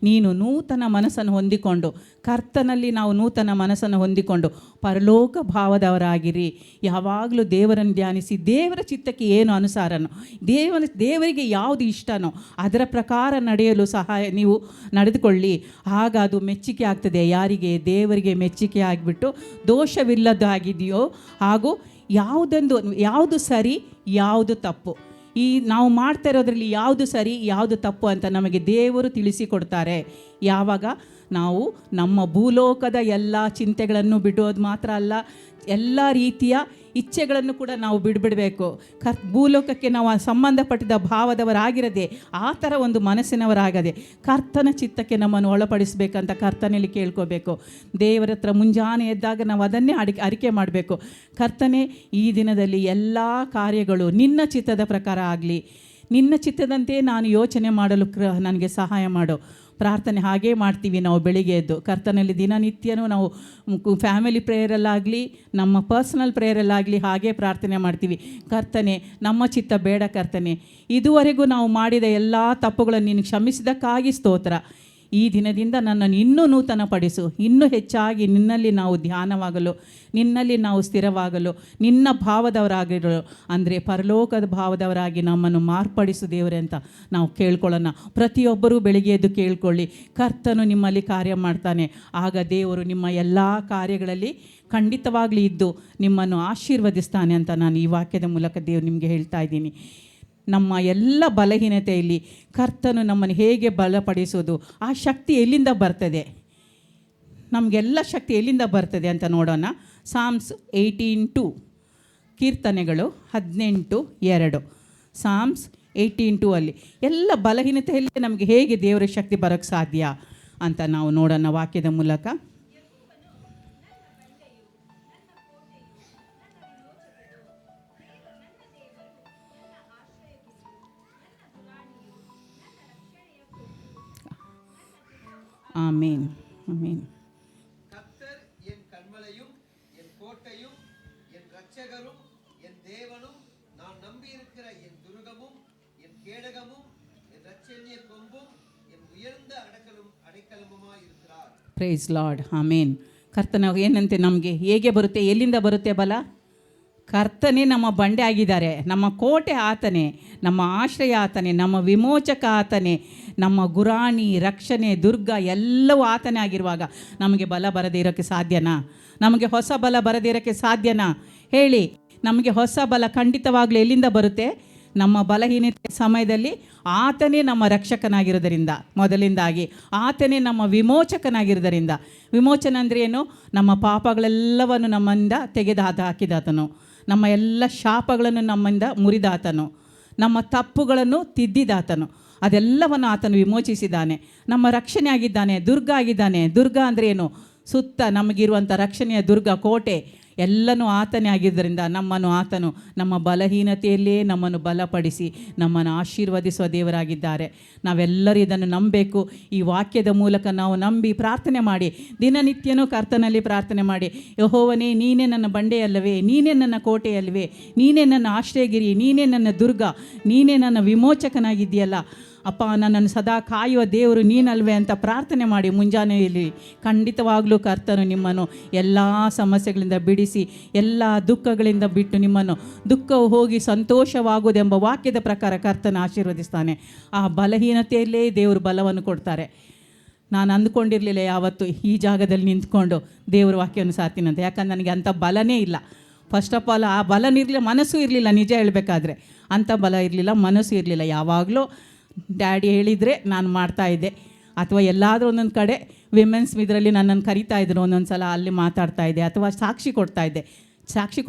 ನೀನು ನೂತನ ಮನಸ್ಸನ್ನು ಹೊಂದಿಕೊಂಡು, ಕರ್ತನಲ್ಲಿ ನಾವು ನೂತನ ಮನಸ್ಸನ್ನು ಹೊಂದಿಕೊಂಡು ಪರಲೋಕ ಭಾವದವರಾಗಿರಿ. ಯಾವಾಗಲೂ ದೇವರನ್ನು ಧ್ಯಾನಿಸಿ, ದೇವರ ಚಿತ್ತಕ್ಕೆ ಏನು ಅನುಸಾರನೋ, ದೇವರಿಗೆ ಯಾವುದು ಇಷ್ಟನೋ ಅದರ ಪ್ರಕಾರ ನಡೆಯಲು ನೀವು ನಡೆದುಕೊಳ್ಳಿ. ಆಗ ಅದು ಮೆಚ್ಚುಗೆ ಆಗ್ತದೆ. ಯಾರಿಗೆ? ದೇವರಿಗೆ ಮೆಚ್ಚುಗೆ ಆಗಿಬಿಟ್ಟು ದೋಷವಿಲ್ಲದಾಗಿದೆಯೋ ಹಾಗೂ ಯಾವುದು ಸರಿ, ಯಾವುದು ತಪ್ಪು, ಈ ನಾವು ಮಾಡ್ತಾ ಇರೋದ್ರಲ್ಲಿ ಯಾವುದು ಸರಿ, ಯಾವುದು ತಪ್ಪು ಅಂತ ನಮಗೆ ದೇವರು ತಿಳಿಸಿಕೊಡ್ತಾರೆ. ಯಾವಾಗ ನಾವು ನಮ್ಮ ಭೂಲೋಕದ ಎಲ್ಲ ಚಿಂತೆಗಳನ್ನು ಬಿಡೋದು ಮಾತ್ರ ಅಲ್ಲ, ಎಲ್ಲ ರೀತಿಯ ಇಚ್ಛೆಗಳನ್ನು ಕೂಡ ನಾವು ಬಿಡಬೇಕು. ಭೂಲೋಕಕ್ಕೆ ನಾವು ಸಂಬಂಧಪಟ್ಟಿದ್ದ ಭಾವದವರಾಗಿರದೆ, ಆ ಥರ ಒಂದು ಮನಸ್ಸಿನವರಾಗದೆ ಕರ್ತನ ಚಿತ್ತಕ್ಕೆ ನಮ್ಮನ್ನು ಒಳಪಡಿಸಬೇಕಂತ ಕರ್ತನಲ್ಲಿ ಕೇಳ್ಕೋಬೇಕು. ದೇವರ ಹತ್ರ ಮುಂಜಾನೆ ಎದ್ದಾಗ ನಾವು ಅದನ್ನೇ ಅರಿಕೆ ಮಾಡಬೇಕು. ಕರ್ತನೇ, ಈ ದಿನದಲ್ಲಿ ಎಲ್ಲ ಕಾರ್ಯಗಳು ನಿನ್ನ ಚಿತ್ತದ ಪ್ರಕಾರ ಆಗಲಿ, ನಿನ್ನ ಚಿತ್ತದಂತೆ ನಾನು ಯೋಚನೆ ಮಾಡಲು ನನಗೆ ಸಹಾಯ ಮಾಡು. ಪ್ರಾರ್ಥನೆ ಹಾಗೇ ಮಾಡ್ತೀವಿ ನಾವು ಬೆಳಿಗ್ಗೆ ಎದ್ದು ಕರ್ತನಲ್ಲಿ ದಿನನಿತ್ಯನೂ ನಾವು ಫ್ಯಾಮಿಲಿ ಪ್ರೇಯರಲ್ಲಾಗಲಿ ನಮ್ಮ ಪರ್ಸನಲ್ ಪ್ರೇಯರಲ್ಲಾಗಲಿ ಹಾಗೇ ಪ್ರಾರ್ಥನೆ ಮಾಡ್ತೀವಿ. ಕರ್ತನೆ, ನಮ್ಮ ಚಿತ್ತ ಬೇಡ ಕರ್ತನೆ, ಇದುವರೆಗೂ ನಾವು ಮಾಡಿದ ಎಲ್ಲ ತಪ್ಪುಗಳನ್ನು ನೀನು ಕ್ಷಮಿಸಿದ್ದಕ್ಕಾಗಿ ಸ್ತೋತ್ರ. ಈ ದಿನದಿಂದ ನನ್ನನ್ನು ಇನ್ನೂ ನೂತನಪಡಿಸು. ಇನ್ನೂ ಹೆಚ್ಚಾಗಿ ನಿನ್ನಲ್ಲಿ ನಾವು ಧ್ಯಾನವಾಗಲು, ನಿನ್ನಲ್ಲಿ ನಾವು ಸ್ಥಿರವಾಗಲು, ನಿನ್ನ ಭಾವದವರಾಗಿರಲು, ಅಂದರೆ ಪರಲೋಕದ ಭಾವದವರಾಗಿ ನಮ್ಮನ್ನು ಮಾರ್ಪಡಿಸು ದೇವರೇ ಅಂತ ನಾವು ಕೇಳ್ಕೊಳ್ಳೋಣ. ಪ್ರತಿಯೊಬ್ಬರೂ ಬೆಳಿಗ್ಗೆ ಎದ್ದು ಕೇಳ್ಕೊಳ್ಳಿ, ಕರ್ತನು ನಿಮ್ಮಲ್ಲಿ ಕಾರ್ಯ ಮಾಡ್ತಾನೆ. ಆಗ ದೇವರು ನಿಮ್ಮ ಎಲ್ಲ ಕಾರ್ಯಗಳಲ್ಲಿ ಖಂಡಿತವಾಗ್ಲೂ ಇದ್ದು ನಿಮ್ಮನ್ನು ಆಶೀರ್ವದಿಸ್ತಾನೆ ಅಂತ ನಾನು ಈ ವಾಕ್ಯದ ಮೂಲಕ ದೇವರು ನಿಮಗೆ ಹೇಳ್ತಾ ಇದ್ದೀನಿ. ನಮ್ಮ ಎಲ್ಲ ಬಲಹೀನತೆಯಲ್ಲಿ ಕರ್ತನು ನಮ್ಮನ್ನು ಹೇಗೆ ಬಲಪಡಿಸೋದು, ಆ ಶಕ್ತಿ ಎಲ್ಲಿಂದ ಬರ್ತದೆ, ನಮಗೆಲ್ಲ ಶಕ್ತಿ ಎಲ್ಲಿಂದ ಬರ್ತದೆ ಅಂತ ನೋಡೋಣ. ಸಾಮ್ಸ್ 18:2, ಕೀರ್ತನೆಗಳು 18:2. ಸಾಮ್ಸ್ 18:2 ಅಲ್ಲಿ ಎಲ್ಲ ಬಲಹೀನತೆಯಲ್ಲಿ ನಮಗೆ ಹೇಗೆ ದೇವರ ಶಕ್ತಿ ಬರೋಕ್ಕೆ ಸಾಧ್ಯ ಅಂತ ನಾವು ನೋಡೋಣ ವಾಕ್ಯದ ಮೂಲಕ. ஆமீன் ஆமீன். கர்த்தர் என் கன்மலையும் என் கோட்டையும் என் இரட்சகரும் என் தேவனும் நான் நம்பியிருக்கிற என் துருகமும் என் கேடகமும் என் இரட்சணிய கொம்பும் என் உயர்ந்த அடைக்கலமுமாய் இருக்கிறார். Praise Lord. ಆಮೇನ್. ಕರ್ತನ ಏನಂತೆ ನಮಗೆ ಹೇಗೆ ಬರುತ್ತೆ, ಎಲ್ಲಿಂದ ಬರುತ್ತೆ ಬಲ? ಕರ್ತನೇ ನಮ್ಮ ಬಂಡೆ ಆಗಿದ್ದಾರೆ, ನಮ್ಮ ಕೋಟೆ ಆತನೇ, ನಮ್ಮ ಆಶ್ರಯ ಆತನೇ, ನಮ್ಮ ವಿಮೋಚಕ ಆತನೇ, ನಮ್ಮ ಗುರಾಣಿ, ರಕ್ಷಣೆ, ದುರ್ಗ ಎಲ್ಲವೂ ಆತನೇ ಆಗಿರುವಾಗ ನಮಗೆ ಬಲ ಬರದೇ ಇರೋಕ್ಕೆ ಸಾಧ್ಯನಾ? ನಮಗೆ ಹೊಸ ಬಲ ಬರದೇ ಇರೋಕ್ಕೆ ಸಾಧ್ಯನಾ ಹೇಳಿ? ನಮಗೆ ಹೊಸ ಬಲ ಖಂಡಿತವಾಗ್ಲೂ ಎಲ್ಲಿಂದ ಬರುತ್ತೆ? ನಮ್ಮ ಬಲಹೀನತೆ ಸಮಯದಲ್ಲಿ ಆತನೇ ನಮ್ಮ ರಕ್ಷಕನಾಗಿರೋದರಿಂದ, ಮೊದಲಿಂದಾಗಿ ಆತನೇ ನಮ್ಮ ವಿಮೋಚಕನಾಗಿರೋದರಿಂದ. ವಿಮೋಚನೆ ಅಂದರೆ ಏನು? ನಮ್ಮ ಪಾಪಗಳೆಲ್ಲವನ್ನು ನಮ್ಮಿಂದ ತೆಗೆದು ಹಾಕಿದಾತನು, ನಮ್ಮ ಎಲ್ಲ ಶಾಪಗಳನ್ನು ನಮ್ಮಿಂದ ಮುರಿದಾತನು, ನಮ್ಮ ತಪ್ಪುಗಳನ್ನು ತಿದ್ದಿದಾತನು, ಅದೆಲ್ಲವನ್ನು ಆತನು ವಿಮೋಚಿಸಿದ್ದಾನೆ. ನಮ್ಮ ರಕ್ಷಣೆ ಆಗಿದ್ದಾನೆ, ದುರ್ಗ ಆಗಿದ್ದಾನೆ. ದುರ್ಗ ಅಂದರೆ ಏನು? ಸುತ್ತ ನಮಗಿರುವಂಥ ರಕ್ಷಣೆಯ ದುರ್ಗ, ಕೋಟೆ ಎಲ್ಲನೂ ಆತನೇ ಆಗಿದ್ದರಿಂದ ನಮ್ಮನ್ನು ಆತನು ನಮ್ಮ ಬಲಹೀನತೆಯಲ್ಲೇ ನಮ್ಮನ್ನು ಬಲಪಡಿಸಿ ನಮ್ಮನ್ನು ಆಶೀರ್ವದಿಸುವ ದೇವರಾಗಿದ್ದಾರೆ. ನಾವೆಲ್ಲರೂ ಇದನ್ನು ನಂಬಬೇಕು. ಈ ವಾಕ್ಯದ ಮೂಲಕ ನಾವು ನಂಬಿ ಪ್ರಾರ್ಥನೆ ಮಾಡಿ, ದಿನನಿತ್ಯನೂ ಕರ್ತನಲ್ಲಿ ಪ್ರಾರ್ಥನೆ ಮಾಡಿ, ಯೆಹೋವನೇ ನೀನೇ ನನ್ನ ಬಂಡೆಯಲ್ಲವೇ, ನೀನೇ ನನ್ನ ಕೋಟೆಯಲ್ಲವೇ, ನೀನೇ ನನ್ನ ಆಶ್ರಯಗಿರಿ, ನೀನೇ ನನ್ನ ದುರ್ಗ, ನೀನೇ ನನ್ನ ವಿಮೋಚಕನಾಗಿದ್ದೀಯಲ್ಲ ಅಪ್ಪ, ನನ್ನನ್ನು ಸದಾ ಕಾಯುವ ದೇವರು ನೀನಲ್ವೇ ಅಂತ ಪ್ರಾರ್ಥನೆ ಮಾಡಿ ಮುಂಜಾನೆಯಲ್ಲಿ ಖಂಡಿತವಾಗಲೂ ಕರ್ತನು ನಿಮ್ಮನ್ನು ಎಲ್ಲ ಸಮಸ್ಯೆಗಳಿಂದ ಬಿಡಿಸಿ, ಎಲ್ಲ ದುಃಖಗಳಿಂದ ಬಿಟ್ಟು ನಿಮ್ಮನ್ನು ದುಃಖವು ಹೋಗಿ ಸಂತೋಷವಾಗುವುದೆಂಬ ವಾಕ್ಯದ ಪ್ರಕಾರ ಕರ್ತನ ಆಶೀರ್ವದಿಸ್ತಾನೆ. ಆ ಬಲಹೀನತೆಯಲ್ಲೇ ದೇವರು ಬಲವನ್ನು ಕೊಡ್ತಾರೆ. ನಾನು ಅಂದ್ಕೊಂಡಿರಲಿಲ್ಲ ಯಾವತ್ತು ಈ ಜಾಗದಲ್ಲಿ ನಿಂತ್ಕೊಂಡು ದೇವರ ವಾಕ್ಯವನ್ನು ಸಾರ್ತೀನಂತ. ಯಾಕಂದ್ರೆ ನನಗೆ ಅಂಥ ಬಲನೇ ಇಲ್ಲ. ಫಸ್ಟ್ ಆಫ್ ಆಲ್ ಆ ಬಲನಿರಲಿಲ್ಲ, ಮನಸ್ಸು ಇರಲಿಲ್ಲ. ನಿಜ ಹೇಳಬೇಕಾದ್ರೆ ಅಂಥ ಬಲ ಇರಲಿಲ್ಲ, ಮನಸ್ಸು ಇರಲಿಲ್ಲ. ಯಾವಾಗಲೂ ಡ್ಯಾಡಿ ಹೇಳಿದರೆ ನಾನು ಮಾಡ್ತಾಯಿದ್ದೆ, ಅಥವಾ ಎಲ್ಲಾದರೂ ಒಂದೊಂದು ಕಡೆ ವಿಮೆನ್ಸ್ ಇದರಲ್ಲಿ ನನ್ನನ್ನು ಕರಿತಾಯಿದ್ರು, ಒಂದೊಂದು ಸಲ ಅಲ್ಲಿ ಮಾತಾಡ್ತಾಯಿದ್ದೆ, ಅಥವಾ ಸಾಕ್ಷಿ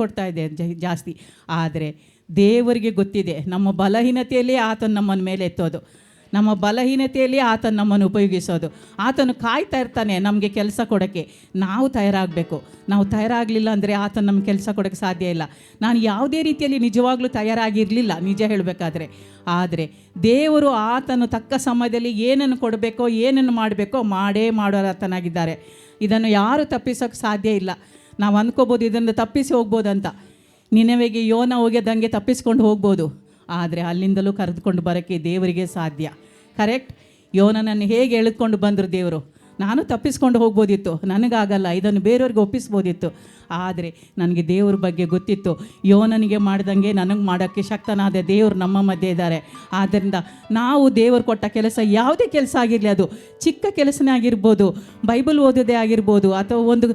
ಕೊಡ್ತಾಯಿದ್ದೆ ಜಾಸ್ತಿ. ಆದರೆ ದೇವರಿಗೆ ಗೊತ್ತಿದೆ ನಮ್ಮ ಬಲಹೀನತೆಯಲ್ಲೇ ಆತನು ನಮ್ಮನ್ನು ಮೇಲೆ ಎತ್ತೋದು, ನಮ್ಮ ಬಲಹೀನತೆಯಲ್ಲಿ ಆತನು ನಮ್ಮನ್ನು ಉಪಯೋಗಿಸೋದು. ಆತನು ಕಾಯ್ತಾ ಇರ್ತಾನೆ ನಮಗೆ ಕೆಲಸ ಕೊಡೋಕ್ಕೆ. ನಾವು ತಯಾರಾಗಬೇಕು. ನಾವು ತಯಾರಾಗಲಿಲ್ಲ ಅಂದರೆ ಆತನು ನಮ್ಗೆ ಕೆಲಸ ಕೊಡೋಕ್ಕೆ ಸಾಧ್ಯ ಇಲ್ಲ. ನಾನು ಯಾವುದೇ ರೀತಿಯಲ್ಲಿ ನಿಜವಾಗ್ಲೂ ತಯಾರಾಗಿರಲಿಲ್ಲ ನಿಜ ಹೇಳಬೇಕಾದ್ರೆ. ಆದರೆ ದೇವರು ಆತನು ತಕ್ಕ ಸಮಯದಲ್ಲಿ ಏನನ್ನು ಕೊಡಬೇಕೋ, ಏನನ್ನು ಮಾಡಬೇಕೋ ಮಾಡೋರಾತನಾಗಿದ್ದಾರೆ. ಇದನ್ನು ಯಾರು ತಪ್ಪಿಸೋಕ್ಕೆ ಸಾಧ್ಯ ಇಲ್ಲ. ನಾವು ಅಂದ್ಕೋಬೋದು ಇದನ್ನು ತಪ್ಪಿಸಿ ಹೋಗ್ಬೋದಂತ. ನಿನವೆಗೆ ಯೋನ ಹೋಗ್ಯದಂಗೆ ತಪ್ಪಿಸ್ಕೊಂಡು ಹೋಗ್ಬೋದು, ಆದರೆ ಅಲ್ಲಿಂದಲೂ ಕರೆದುಕೊಂಡು ಬರೋಕ್ಕೆ ದೇವರಿಗೆ ಸಾಧ್ಯ. ಕರೆಕ್ಟ್? ಯೋನನನ್ನು ಹೇಗೆ ಎಳೆದುಕೊಂಡು ಬಂದರು ದೇವರು? ನಾನು ತಪ್ಪಿಸ್ಕೊಂಡು ಹೋಗ್ಬೋದಿತ್ತು, ನನಗಾಗಲ್ಲ, ಇದನ್ನು ಬೇರೆಯವ್ರಿಗೆ ಒಪ್ಪಿಸ್ಬೋದಿತ್ತು. ಆದರೆ ನನಗೆ ದೇವ್ರ ಬಗ್ಗೆ ಗೊತ್ತಿತ್ತು. ಯೋನನಿಗೆ ಮಾಡ್ದಂಗೆ ನನಗೆ ಮಾಡೋಕ್ಕೆ ಶಕ್ತನಾದ ದೇವರು ನಮ್ಮ ಮಧ್ಯೆ ಇದ್ದಾರೆ. ಆದ್ದರಿಂದ ನಾವು ದೇವರು ಕೊಟ್ಟ ಕೆಲಸ ಯಾವುದೇ ಕೆಲಸ ಆಗಿರಲಿ, ಅದು ಚಿಕ್ಕ ಕೆಲಸನೇ ಆಗಿರ್ಬೋದು, ಬೈಬಲ್ ಓದೋದೇ ಆಗಿರ್ಬೋದು, ಅಥವಾ ಒಂದು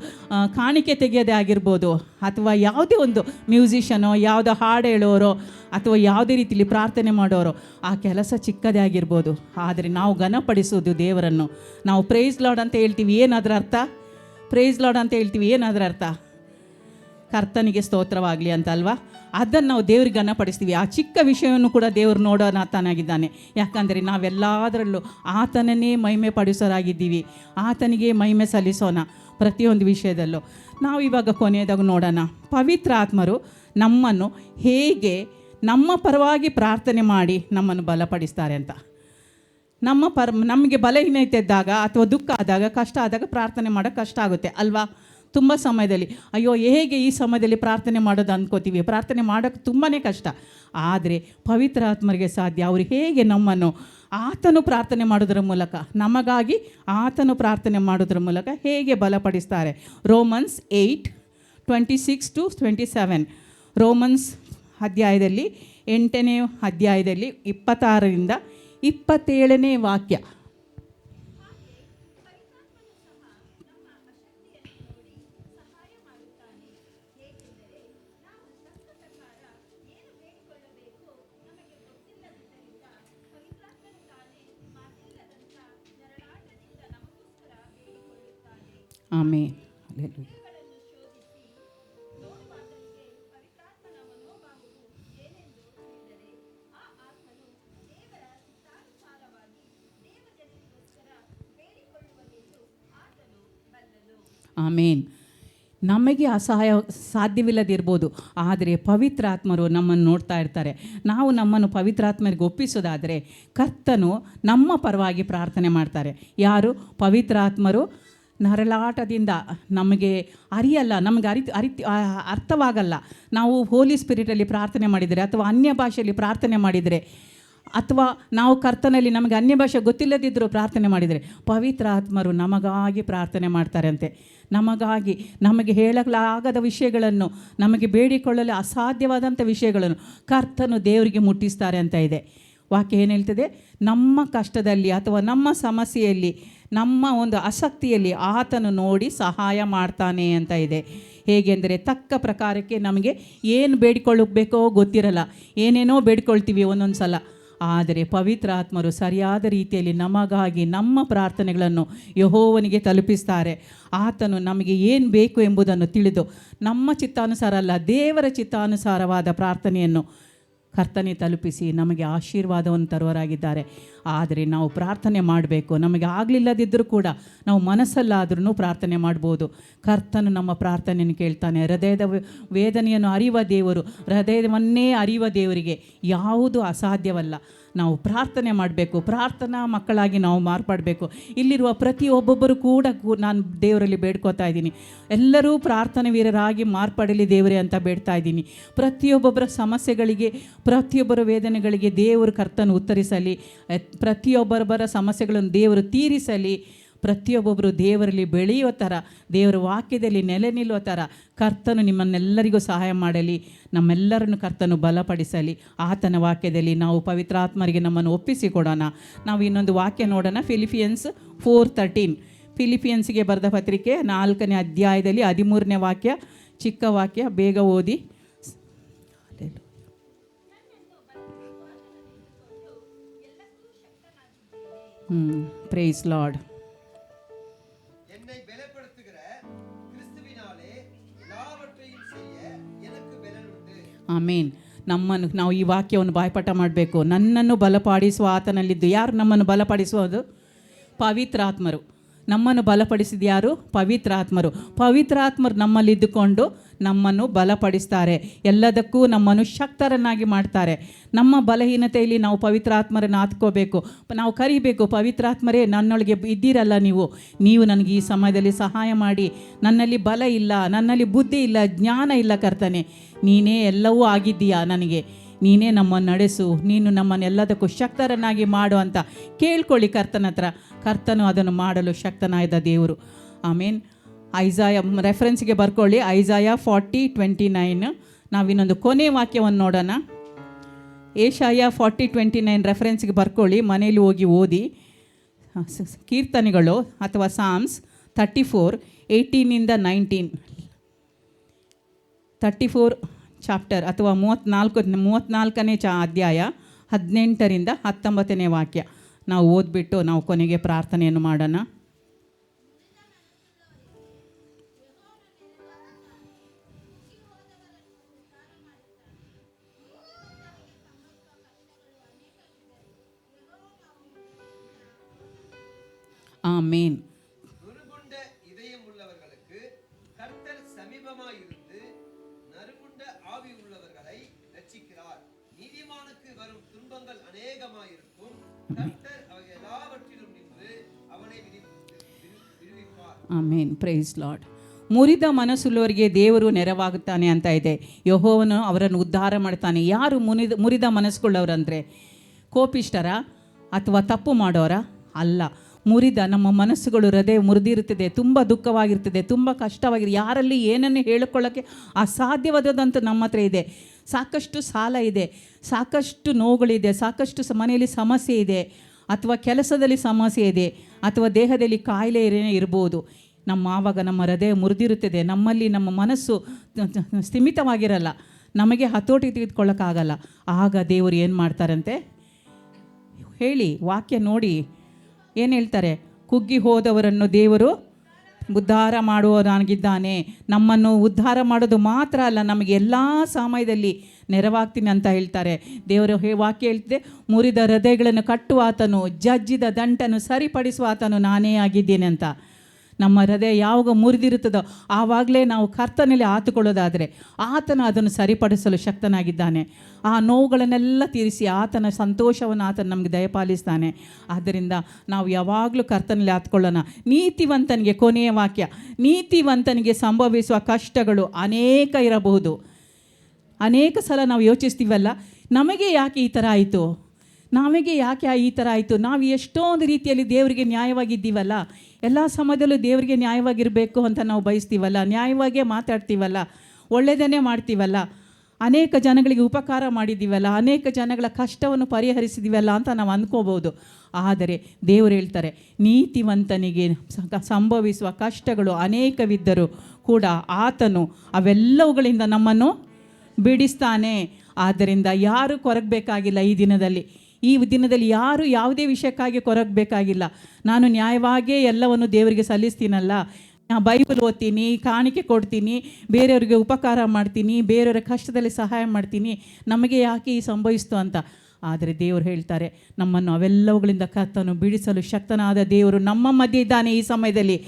ಕಾಣಿಕೆ ತೆಗೆಯೋದೇ ಆಗಿರ್ಬೋದು, ಅಥವಾ ಯಾವುದೇ ಒಂದು ಮ್ಯೂಸಿಷನೋ, ಯಾವುದೋ ಹಾಡು ಹೇಳೋರೋ, ಅಥವಾ ಯಾವುದೇ ರೀತಿಯಲ್ಲಿ ಪ್ರಾರ್ಥನೆ ಮಾಡೋರು, ಆ ಕೆಲಸ ಚಿಕ್ಕದೇ ಆಗಿರ್ಬೋದು. ಆದರೆ ನಾವು ಘನಪಡಿಸೋದು ದೇವರನ್ನು. ನಾವು ಪ್ರೈಸ್ ಲಾರ್ಡ್ ಅಂತ ಹೇಳ್ತೀವಿ, ಏನಾದ್ರ ಅರ್ಥ? ಪ್ರೈಸ್ ಲಾರ್ಡ್ ಅಂತ ಹೇಳ್ತೀವಿ, ಏನಾದ್ರ ಅರ್ಥ? ಕರ್ತನಿಗೆ ಸ್ತೋತ್ರವಾಗಲಿ ಅಂತ ಅಲ್ವಾ? ಅದನ್ನು ನಾವು ದೇವ್ರಿಗೆ ಘನಪಡಿಸ್ತೀವಿ. ಆ ಚಿಕ್ಕ ವಿಷಯವನ್ನು ಕೂಡ ದೇವರು ನೋಡೋಣ ಆತನಾಗಿದ್ದಾನೆ. ಯಾಕಂದರೆ ನಾವೆಲ್ಲದರಲ್ಲೂ ಆತನನ್ನೇ ಮಹಿಮೆ ಪಡಿಸೋರಾಗಿದ್ದೀವಿ. ಆತನಿಗೆ ಮಹಿಮೆ ಸಲ್ಲಿಸೋಣ ಪ್ರತಿಯೊಂದು ವಿಷಯದಲ್ಲೂ. ನಾವು ಇವಾಗ ಕೊನೆಯದಾಗ ನೋಡೋಣ, ಪವಿತ್ರ ಆತ್ಮರು ನಮ್ಮನ್ನು ಹೇಗೆ ನಮ್ಮ ಪರವಾಗಿ ಪ್ರಾರ್ಥನೆ ಮಾಡಿ ನಮ್ಮನ್ನು ಬಲಪಡಿಸ್ತಾರೆ ಅಂತ. ನಮಗೆ ಬಲಹೀನತೆ ಇದ್ದಾಗ ಅಥವಾ ದುಃಖ ಆದಾಗ, ಕಷ್ಟ ಆದಾಗ ಪ್ರಾರ್ಥನೆ ಮಾಡೋಕ್ಕೆ ಕಷ್ಟ ಆಗುತ್ತೆ ಅಲ್ವಾ? ತುಂಬ ಸಮಯದಲ್ಲಿ ಅಯ್ಯೋ ಹೇಗೆ ಈ ಸಮಯದಲ್ಲಿ ಪ್ರಾರ್ಥನೆ ಮಾಡೋದು ಅಂದ್ಕೋತೀವಿ. ಪ್ರಾರ್ಥನೆ ಮಾಡೋಕ್ಕೆ ತುಂಬಾ ಕಷ್ಟ. ಆದರೆ ಪವಿತ್ರಾತ್ಮರಿಗೆ ಸಾಧ್ಯ. ಅವರು ಹೇಗೆ ನಮ್ಮನ್ನು ಆತನು ಪ್ರಾರ್ಥನೆ ಮಾಡೋದ್ರ ಮೂಲಕ, ನಮಗಾಗಿ ಆತನು ಪ್ರಾರ್ಥನೆ ಮಾಡೋದ್ರ ಮೂಲಕ ಹೇಗೆ ಬಲಪಡಿಸ್ತಾರೆ. ರೋಮನ್ಸ್ 8:26-27. ರೋಮನ್ಸ್ ಅಧ್ಯಾಯದಲ್ಲಿ 8ನೇ ಅಧ್ಯಾಯದಲ್ಲಿ 26ರಿಂದ 27ನೇ ವಾಕ್ಯ. ಆಮೆನ್. ಹಲ್ಲೆಲೂಯಾ. ಆಮೇನ್. ನಮಗೆ ಅಸಹಾಯ ಸಾಧ್ಯವಿಲ್ಲದಿರ್ಬೋದು, ಆದರೆ ಪವಿತ್ರಾತ್ಮರು ನಮ್ಮನ್ನು ನೋಡ್ತಾ ಇರ್ತಾರೆ. ನಾವು ನಮ್ಮನ್ನು ಪವಿತ್ರಾತ್ಮರಿಗೆ ಒಪ್ಪಿಸೋದಾದರೆ ಕರ್ತನು ನಮ್ಮ ಪರವಾಗಿ ಪ್ರಾರ್ಥನೆ ಮಾಡ್ತಾರೆ. ಯಾರು? ಪವಿತ್ರಾತ್ಮರು. ನರಳಾಟದಿಂದ ನಮಗೆ ನಮಗೆ ಅರ್ಥವಾಗಲ್ಲ. ನಾವು ಹೋಲಿ ಸ್ಪಿರಿಟಲ್ಲಿ ಪ್ರಾರ್ಥನೆ ಮಾಡಿದರೆ ಅಥವಾ ಅನ್ಯ ಭಾಷೆಯಲ್ಲಿ ಪ್ರಾರ್ಥನೆ ಮಾಡಿದರೆ, ಅಥವಾ ನಾವು ಕರ್ತನಲ್ಲಿ ನಮಗೆ ಅನ್ಯ ಭಾಷೆ ಗೊತ್ತಿಲ್ಲದಿದ್ದರೂ ಪ್ರಾರ್ಥನೆ ಮಾಡಿದರೆ ಪವಿತ್ರಾತ್ಮರು ನಮಗಾಗಿ ಪ್ರಾರ್ಥನೆ ಮಾಡ್ತಾರೆ ಅಂತೆ. ನಮಗೆ ಹೇಳಲಾಗದ ವಿಷಯಗಳನ್ನು, ನಮಗೆ ಬೇಡಿಕೊಳ್ಳಲು ಅಸಾಧ್ಯವಾದಂಥ ವಿಷಯಗಳನ್ನು ಕರ್ತನು ದೇವರಿಗೆ ಮುಟ್ಟಿಸ್ತಾರೆ ಅಂತ ಇದೆ. ವಾಕ್ಯ ಏನು ಹೇಳ್ತದೆ? ನಮ್ಮ ಕಷ್ಟದಲ್ಲಿ ಅಥವಾ ನಮ್ಮ ಸಮಸ್ಯೆಯಲ್ಲಿ, ನಮ್ಮ ಒಂದು ಆಸಕ್ತಿಯಲ್ಲಿ ಆತನು ನೋಡಿ ಸಹಾಯ ಮಾಡ್ತಾನೆ ಅಂತ ಇದೆ. ಹೇಗೆಂದರೆ ತಕ್ಕ ಪ್ರಕಾರಕ್ಕೆ ನಮಗೆ ಏನು ಬೇಡಿಕೊಳ್ಳಬೇಕೋ ಗೊತ್ತಿರಲ್ಲ, ಏನೇನೋ ಬೇಡಿಕೊಳ್ತೀವಿ ಒಂದೊಂದು ಸಲ. ಆದರೆ ಪವಿತ್ರಾತ್ಮರು ಸರಿಯಾದ ರೀತಿಯಲ್ಲಿ ನಮಗಾಗಿ ನಮ್ಮ ಪ್ರಾರ್ಥನೆಗಳನ್ನು ಯೆಹೋವನಿಗೆ ತಲುಪಿಸ್ತಾರೆ. ಆತನು ನಮಗೆ ಏನು ಬೇಕು ಎಂಬುದನ್ನು ತಿಳಿದು ನಮ್ಮ ಚಿತ್ತಾನುಸಾರ ಅಲ್ಲ, ದೇವರ ಚಿತ್ತಾನುಸಾರವಾದ ಪ್ರಾರ್ಥನೆಯನ್ನು ಕರ್ತನೆ ತಲುಪಿಸಿ ನಮಗೆ ಆಶೀರ್ವಾದವನ್ನು ತರುವರಾಗಿದ್ದಾರೆ. ಆದರೆ ನಾವು ಪ್ರಾರ್ಥನೆ ಮಾಡಬೇಕು. ನಮಗೆ ಆಗಲಿಲ್ಲದಿದ್ದರೂ ಕೂಡ ನಾವು ಮನಸ್ಸಲ್ಲಾದ್ರೂ ಪ್ರಾರ್ಥನೆ ಮಾಡ್ಬೋದು. ಕರ್ತನು ನಮ್ಮ ಪ್ರಾರ್ಥನೆಯನ್ನು ಕೇಳ್ತಾನೆ. ಹೃದಯದ ವೇದನೆಯನ್ನು ಅರಿಯುವ ದೇವರು, ಹೃದಯವನ್ನೇ ಅರಿಯುವ ದೇವರಿಗೆ ಯಾವುದೂ ಅಸಾಧ್ಯವಲ್ಲ. ನಾವು ಪ್ರಾರ್ಥನೆ ಮಾಡಬೇಕು. ಪ್ರಾರ್ಥನಾ ಮಕ್ಕಳಾಗಿ ನಾವು ಮಾರ್ಪಡಬೇಕು. ಇಲ್ಲಿರುವ ಪ್ರತಿಯೊಬ್ಬೊಬ್ಬರು ಕೂಡ ನಾನು ದೇವರಲ್ಲಿ ಬೇಡ್ಕೋತಾ ಇದ್ದೀನಿ, ಎಲ್ಲರೂ ಪ್ರಾರ್ಥನೆ ವೀರರಾಗಿ ಮಾರ್ಪಡಲಿ ದೇವರೇ ಅಂತ ಬೇಡ್ತಾ ಇದ್ದೀನಿ. ಪ್ರತಿಯೊಬ್ಬೊಬ್ಬರ ಸಮಸ್ಯೆಗಳಿಗೆ, ಪ್ರತಿಯೊಬ್ಬರ ವೇದನೆಗಳಿಗೆ ದೇವರು ಕರ್ತನು ಉತ್ತರಿಸಲಿ. ಪ್ರತಿಯೊಬ್ಬೊಬ್ಬರ ಸಮಸ್ಯೆಗಳನ್ನು ದೇವರು ತೀರಿಸಲಿ. ಪ್ರತಿಯೊಬ್ಬೊಬ್ಬರು ದೇವರಲ್ಲಿ ಬೆಳೆಯುವ ಥರ, ದೇವರ ವಾಕ್ಯದಲ್ಲಿ ನೆಲೆ ನಿಲ್ಲುವ ಥರ ಕರ್ತನು ನಿಮ್ಮನ್ನೆಲ್ಲರಿಗೂ ಸಹಾಯ ಮಾಡಲಿ. ನಮ್ಮೆಲ್ಲರನ್ನು ಕರ್ತನು ಬಲಪಡಿಸಲಿ. ಆತನ ವಾಕ್ಯದಲ್ಲಿ ನಾವು ಪವಿತ್ರಾತ್ಮರಿಗೆ ನಮ್ಮನ್ನು ಒಪ್ಪಿಸಿಕೊಡೋಣ. ನಾವು ಇನ್ನೊಂದು ವಾಕ್ಯ ನೋಡೋಣ. ಫಿಲಿಪಿಯನ್ಸ್ 4:13. ಫಿಲಿಪಿಯನ್ಸ್ಗೆ ಬರೆದ ಪತ್ರಿಕೆ 4ನೇ ಅಧ್ಯಾಯದಲ್ಲಿ 13ನೇ ವಾಕ್ಯ. ಚಿಕ್ಕ ವಾಕ್ಯ, ಬೇಗ ಓದಿ. Praise Lord. என்னை பலப்படுத்துகிற கிறிஸ்துவினாலே எல்லாவற்றையும் செய்ய எனக்கு பலன் உண்டு. ಆಮೇನ್. ನಾವು ಈ ವಾಕ್ಯವನ್ನು ಬಾಯ್ಪಾಠ ಮಾಡಬೇಕು. ನನ್ನನ್ನು ಬಲಪಡಿಸುವ ಆತನಲ್ಲಿದ್ದು. ಯಾರು ನಮ್ಮನ್ನು ಬಲಪಡಿಸುವುದು? ಪವಿತ್ರಾತ್ಮರು. ನಮ್ಮನ್ನು ಬಲಪಡಿಸಿದ ಯಾರು? ಪವಿತ್ರಾತ್ಮರು. ಪವಿತ್ರಾತ್ಮರು ನಮ್ಮಲ್ಲಿದ್ದುಕೊಂಡು ನಮ್ಮನ್ನು ಬಲಪಡಿಸ್ತಾರೆ. ಎಲ್ಲದಕ್ಕೂ ನಮ್ಮನ್ನು ಶಕ್ತರನ್ನಾಗಿ ಮಾಡ್ತಾರೆ. ನಮ್ಮ ಬಲಹೀನತೆಯಲ್ಲಿ ನಾವು ಪವಿತ್ರಾತ್ಮರನ್ನು ಆತ್ಕೋಬೇಕು. ನಾವು ಕರಿಬೇಕು, ಪವಿತ್ರಾತ್ಮರೇ ನನ್ನೊಳಗೆ ಇದ್ದೀರಲ್ಲ, ನೀವು ನನಗೆ ಈ ಸಮಯದಲ್ಲಿ ಸಹಾಯ ಮಾಡಿ. ನನ್ನಲ್ಲಿ ಬಲ ಇಲ್ಲ, ನನ್ನಲ್ಲಿ ಬುದ್ಧಿ ಇಲ್ಲ, ಜ್ಞಾನ ಇಲ್ಲ ಕರ್ತನೆ, ನೀನೇ ಎಲ್ಲವೂ ಆಗಿದ್ದೀಯಾ ನನಗೆ. ನೀನೇ ನಮ್ಮನ್ನು ನಡೆಸು, ನೀನು ನಮ್ಮನ್ನೆಲ್ಲದಕ್ಕೂ ಶಕ್ತರನ್ನಾಗಿ ಮಾಡು ಅಂತ ಕೇಳ್ಕೊಳ್ಳಿ ಕರ್ತನ ಹತ್ರ. ಕರ್ತನು ಅದನ್ನು ಮಾಡಲು ಶಕ್ತನಾದ ದೇವರು. ಆಮೇನ್. ಐಸಾಯ ರೆಫರೆನ್ಸ್ಗೆ ಬರ್ಕೊಳ್ಳಿ. ಐಸಾಯ 40:29. ನಾವಿನ್ನೊಂದು ಕೊನೆ ವಾಕ್ಯವನ್ನು ನೋಡೋಣ. ಏಷಾಯ 40:29 ರೆಫರೆನ್ಸ್ಗೆ ಬರ್ಕೊಳ್ಳಿ, ಮನೇಲಿ ಹೋಗಿ ಓದಿ. ಕೀರ್ತನೆಗಳು ಅಥವಾ ಸಾಮ್ಸ್ 34:18-19. 34 ಚಾಪ್ಟರ್ ಅಥವಾ 34ನೇ ಅಧ್ಯಾಯ 18-19 ವಾಕ್ಯ ನಾವು ಓದ್ಬಿಟ್ಟು ನಾವು ಕೊನೆಗೆ ಪ್ರಾರ್ಥನೆಯನ್ನು ಮಾಡೋಣ. ஆமென். நறுங்குண்ட இதயம் உள்ளவர்களுக்கு கர்த்தர் சமீபமாயிருந்து நறுங்குண்ட ஆவி உள்ளவர்களை ரட்சிக்கிறார். வரும் துன்பங்கள் அநேகமாயிருக்கும். கர்த்தர் அவை எல்லாவற்றிலும் நின்று அவனை விடுவிப்பார். ಆಮೇನ್, ಪ್ರೈಸ್ ಲಾರ್ಡ್. ಮುರಿದ ಮನಸ್ಸುಳ್ಳವರಿಗೆ ದೇವರು ನೆರವಾಗುತ್ತಾನೆ ಅಂತ ಇದೆ. ಯೆಹೋವನು ಅವರನ್ನು ಉದ್ಧಾರ ಮಾಡ್ತಾನೆ. ಯಾರು ಮುರಿದ ಮನಸ್ಸುಳ್ಳವರಂದರೆ ಕೋಪಿಷ್ಟರ ಅಥವಾ ತಪ್ಪು ಮಾಡೋರ ಅಲ್ಲ. ಮುರಿದ ನಮ್ಮ ಮನಸ್ಸುಗಳು ಹೃದಯ ಮುರಿದಿರುತ್ತದೆ, ತುಂಬ ದುಃಖವಾಗಿರ್ತದೆ, ತುಂಬ ಕಷ್ಟವಾಗಿದೆ, ಯಾರಲ್ಲಿ ಏನನ್ನು ಹೇಳಿಕೊಳ್ಳೋಕ್ಕೆ ಅಸಾಧ್ಯವಾದದಂತ ನಮ್ಮ ಹತ್ರ ಇದೆ. ಸಾಕಷ್ಟು ಸಾಲ ಇದೆ, ಸಾಕಷ್ಟು ನೋವುಗಳಿದೆ, ಸಾಕಷ್ಟು ಮನೆಯಲ್ಲಿ ಸಮಸ್ಯೆ ಇದೆ, ಅಥವಾ ಕೆಲಸದಲ್ಲಿ ಸಮಸ್ಯೆ ಇದೆ, ಅಥವಾ ದೇಹದಲ್ಲಿ ಕಾಯಿಲೆ ಇರ್ಬೋದು. ಆವಾಗ ನಮ್ಮ ಹೃದಯ ಮುರಿದಿರುತ್ತದೆ, ನಮ್ಮಲ್ಲಿ ನಮ್ಮ ಮನಸ್ಸು ಸ್ಥಿಮಿತವಾಗಿರಲ್ಲ, ನಮಗೆ ಹತೋಟಿ ತೆಗೆದುಕೊಳ್ಳೋಕ್ಕಾಗಲ್ಲ. ಆಗ ದೇವರು ಏನು ಮಾಡ್ತಾರಂತೆ ಹೇಳಿ, ವಾಕ್ಯ ನೋಡಿ ಏನು ಹೇಳ್ತಾರೆ? ಕುಗ್ಗಿ ಹೋದವರನ್ನು ದೇವರು ಉದ್ಧಾರ ಮಾಡುವವನಾಗಿದ್ದಾನೆ. ನಮ್ಮನ್ನು ಉದ್ಧಾರ ಮಾಡೋದು ಮಾತ್ರ ಅಲ್ಲ, ನಮಗೆ ಎಲ್ಲ ಸಮಯದಲ್ಲಿ ನೆರವಾಗ್ತೀನಿ ಅಂತ ಹೇಳ್ತಾರೆ. ದೇವರು ವಾಕ್ಯ ಹೇಳ್ತಿದೆ, ಮುರಿದ ಹೃದಯಗಳನ್ನು ಕಟ್ಟುವ ಆತನು, ಜಜ್ಜಿದ ದಂಟನ್ನು ಸರಿಪಡಿಸುವ ಆತನು ನಾನೇ ಆಗಿದ್ದೇನೆ ಅಂತ. ನಮ್ಮ ಹೃದಯ ಯಾವಾಗ ಮುರಿದಿರುತ್ತದೋ ಆವಾಗಲೇ ನಾವು ಕರ್ತನಲ್ಲಿ ಆತುಕೊಳ್ಳೋದಾದರೆ ಆತನು ಅದನ್ನು ಸರಿಪಡಿಸಲು ಶಕ್ತನಾಗಿದ್ದಾನೆ. ಆ ನೋವುಗಳನ್ನೆಲ್ಲ ತೀರಿಸಿ ಆತನ ಸಂತೋಷವನ್ನು ಆತನು ನಮಗೆ ದಯಪಾಲಿಸ್ತಾನೆ. ಆದ್ದರಿಂದ ನಾವು ಯಾವಾಗಲೂ ಕರ್ತನಲ್ಲಿ ಆತ್ಕೊಳ್ಳೋಣ. ನೀತಿವಂತನಿಗೆ, ಕೊನೆಯ ವಾಕ್ಯ, ನೀತಿವಂತನಿಗೆ ಸಂಭವಿಸುವ ಕಷ್ಟಗಳು ಅನೇಕ ಇರಬಹುದು. ಅನೇಕ ಸಲ ನಾವು ಯೋಚಿಸ್ತೀವಲ್ಲ, ನಮಗೆ ಯಾಕೆ ಈ ಥರ ಆಯಿತು, ನಮಗೆ ಯಾಕೆ ಈ ಥರ ಆಯಿತು. ನಾವು ಎಷ್ಟೊಂದು ರೀತಿಯಲ್ಲಿ ದೇವರಿಗೆ ನ್ಯಾಯವಾಗಿದ್ದೀವಲ್ಲ, ಎಲ್ಲ ಸಮಯದಲ್ಲೂ ದೇವರಿಗೆ ನ್ಯಾಯವಾಗಿರಬೇಕು ಅಂತ ನಾವು ಬಯಸ್ತೀವಲ್ಲ, ನ್ಯಾಯವಾಗೇ ಮಾತಾಡ್ತೀವಲ್ಲ, ಒಳ್ಳೆಯದನ್ನೇ ಮಾಡ್ತೀವಲ್ಲ, ಅನೇಕ ಜನಗಳಿಗೆ ಉಪಕಾರ ಮಾಡಿದ್ದೀವಲ್ಲ, ಅನೇಕ ಜನಗಳ ಕಷ್ಟವನ್ನು ಪರಿಹರಿಸಿದ್ದೀವಲ್ಲ ಅಂತ ನಾವು ಅಂದ್ಕೋಬೋದು. ಆದರೆ ದೇವರು ಹೇಳ್ತಾರೆ, ನೀತಿವಂತನಿಗೆ ಸಂಭವಿಸುವ ಕಷ್ಟಗಳು ಅನೇಕವಿದ್ದರೂ ಕೂಡ ಆತನು ಅವೆಲ್ಲವುಗಳಿಂದ ನಮ್ಮನ್ನು ಬಿಡಿಸ್ತಾನೆ. ಆದ್ದರಿಂದ ಯಾರು ಕೊರಗಬೇಕಾಗಿಲ್ಲ. ಈ ದಿನದಲ್ಲಿ ಯಾರು ಯಾವುದೇ ವಿಷಯಕ್ಕಾಗಿ ಕೊರಗಬೇಕಾಗಿಲ್ಲ. ನಾನು ನ್ಯಾಯವಾಗೇ ಎಲ್ಲವನ್ನು ದೇವರಿಗೆ ಸಲ್ಲಿಸ್ತೀನಲ್ಲ, ಬೈಬಲ್ ಓದ್ತೀನಿ, ಕಾಣಿಕೆ ಕೊಡ್ತೀನಿ, ಬೇರೆಯವ್ರಿಗೆ ಉಪಕಾರ ಮಾಡ್ತೀನಿ, ಬೇರೆಯವರ ಕಷ್ಟದಲ್ಲಿ ಸಹಾಯ ಮಾಡ್ತೀನಿ, ನಮಗೆ ಯಾಕೆ ಈ ಸಂಭವಿಸ್ತು ಅಂತ. ಆದರೆ ದೇವರು ಹೇಳ್ತಾರೆ, ನಮ್ಮನ್ನು ಅವೆಲ್ಲವುಗಳಿಂದ ಕರ್ತನು ಬಿಡಿಸಲು ಶಕ್ತನಾದ ದೇವರು ನಮ್ಮ ಮಧ್ಯೆ ಇದ್ದಾನೆ. ಈ ಸಮಯದಲ್ಲಿ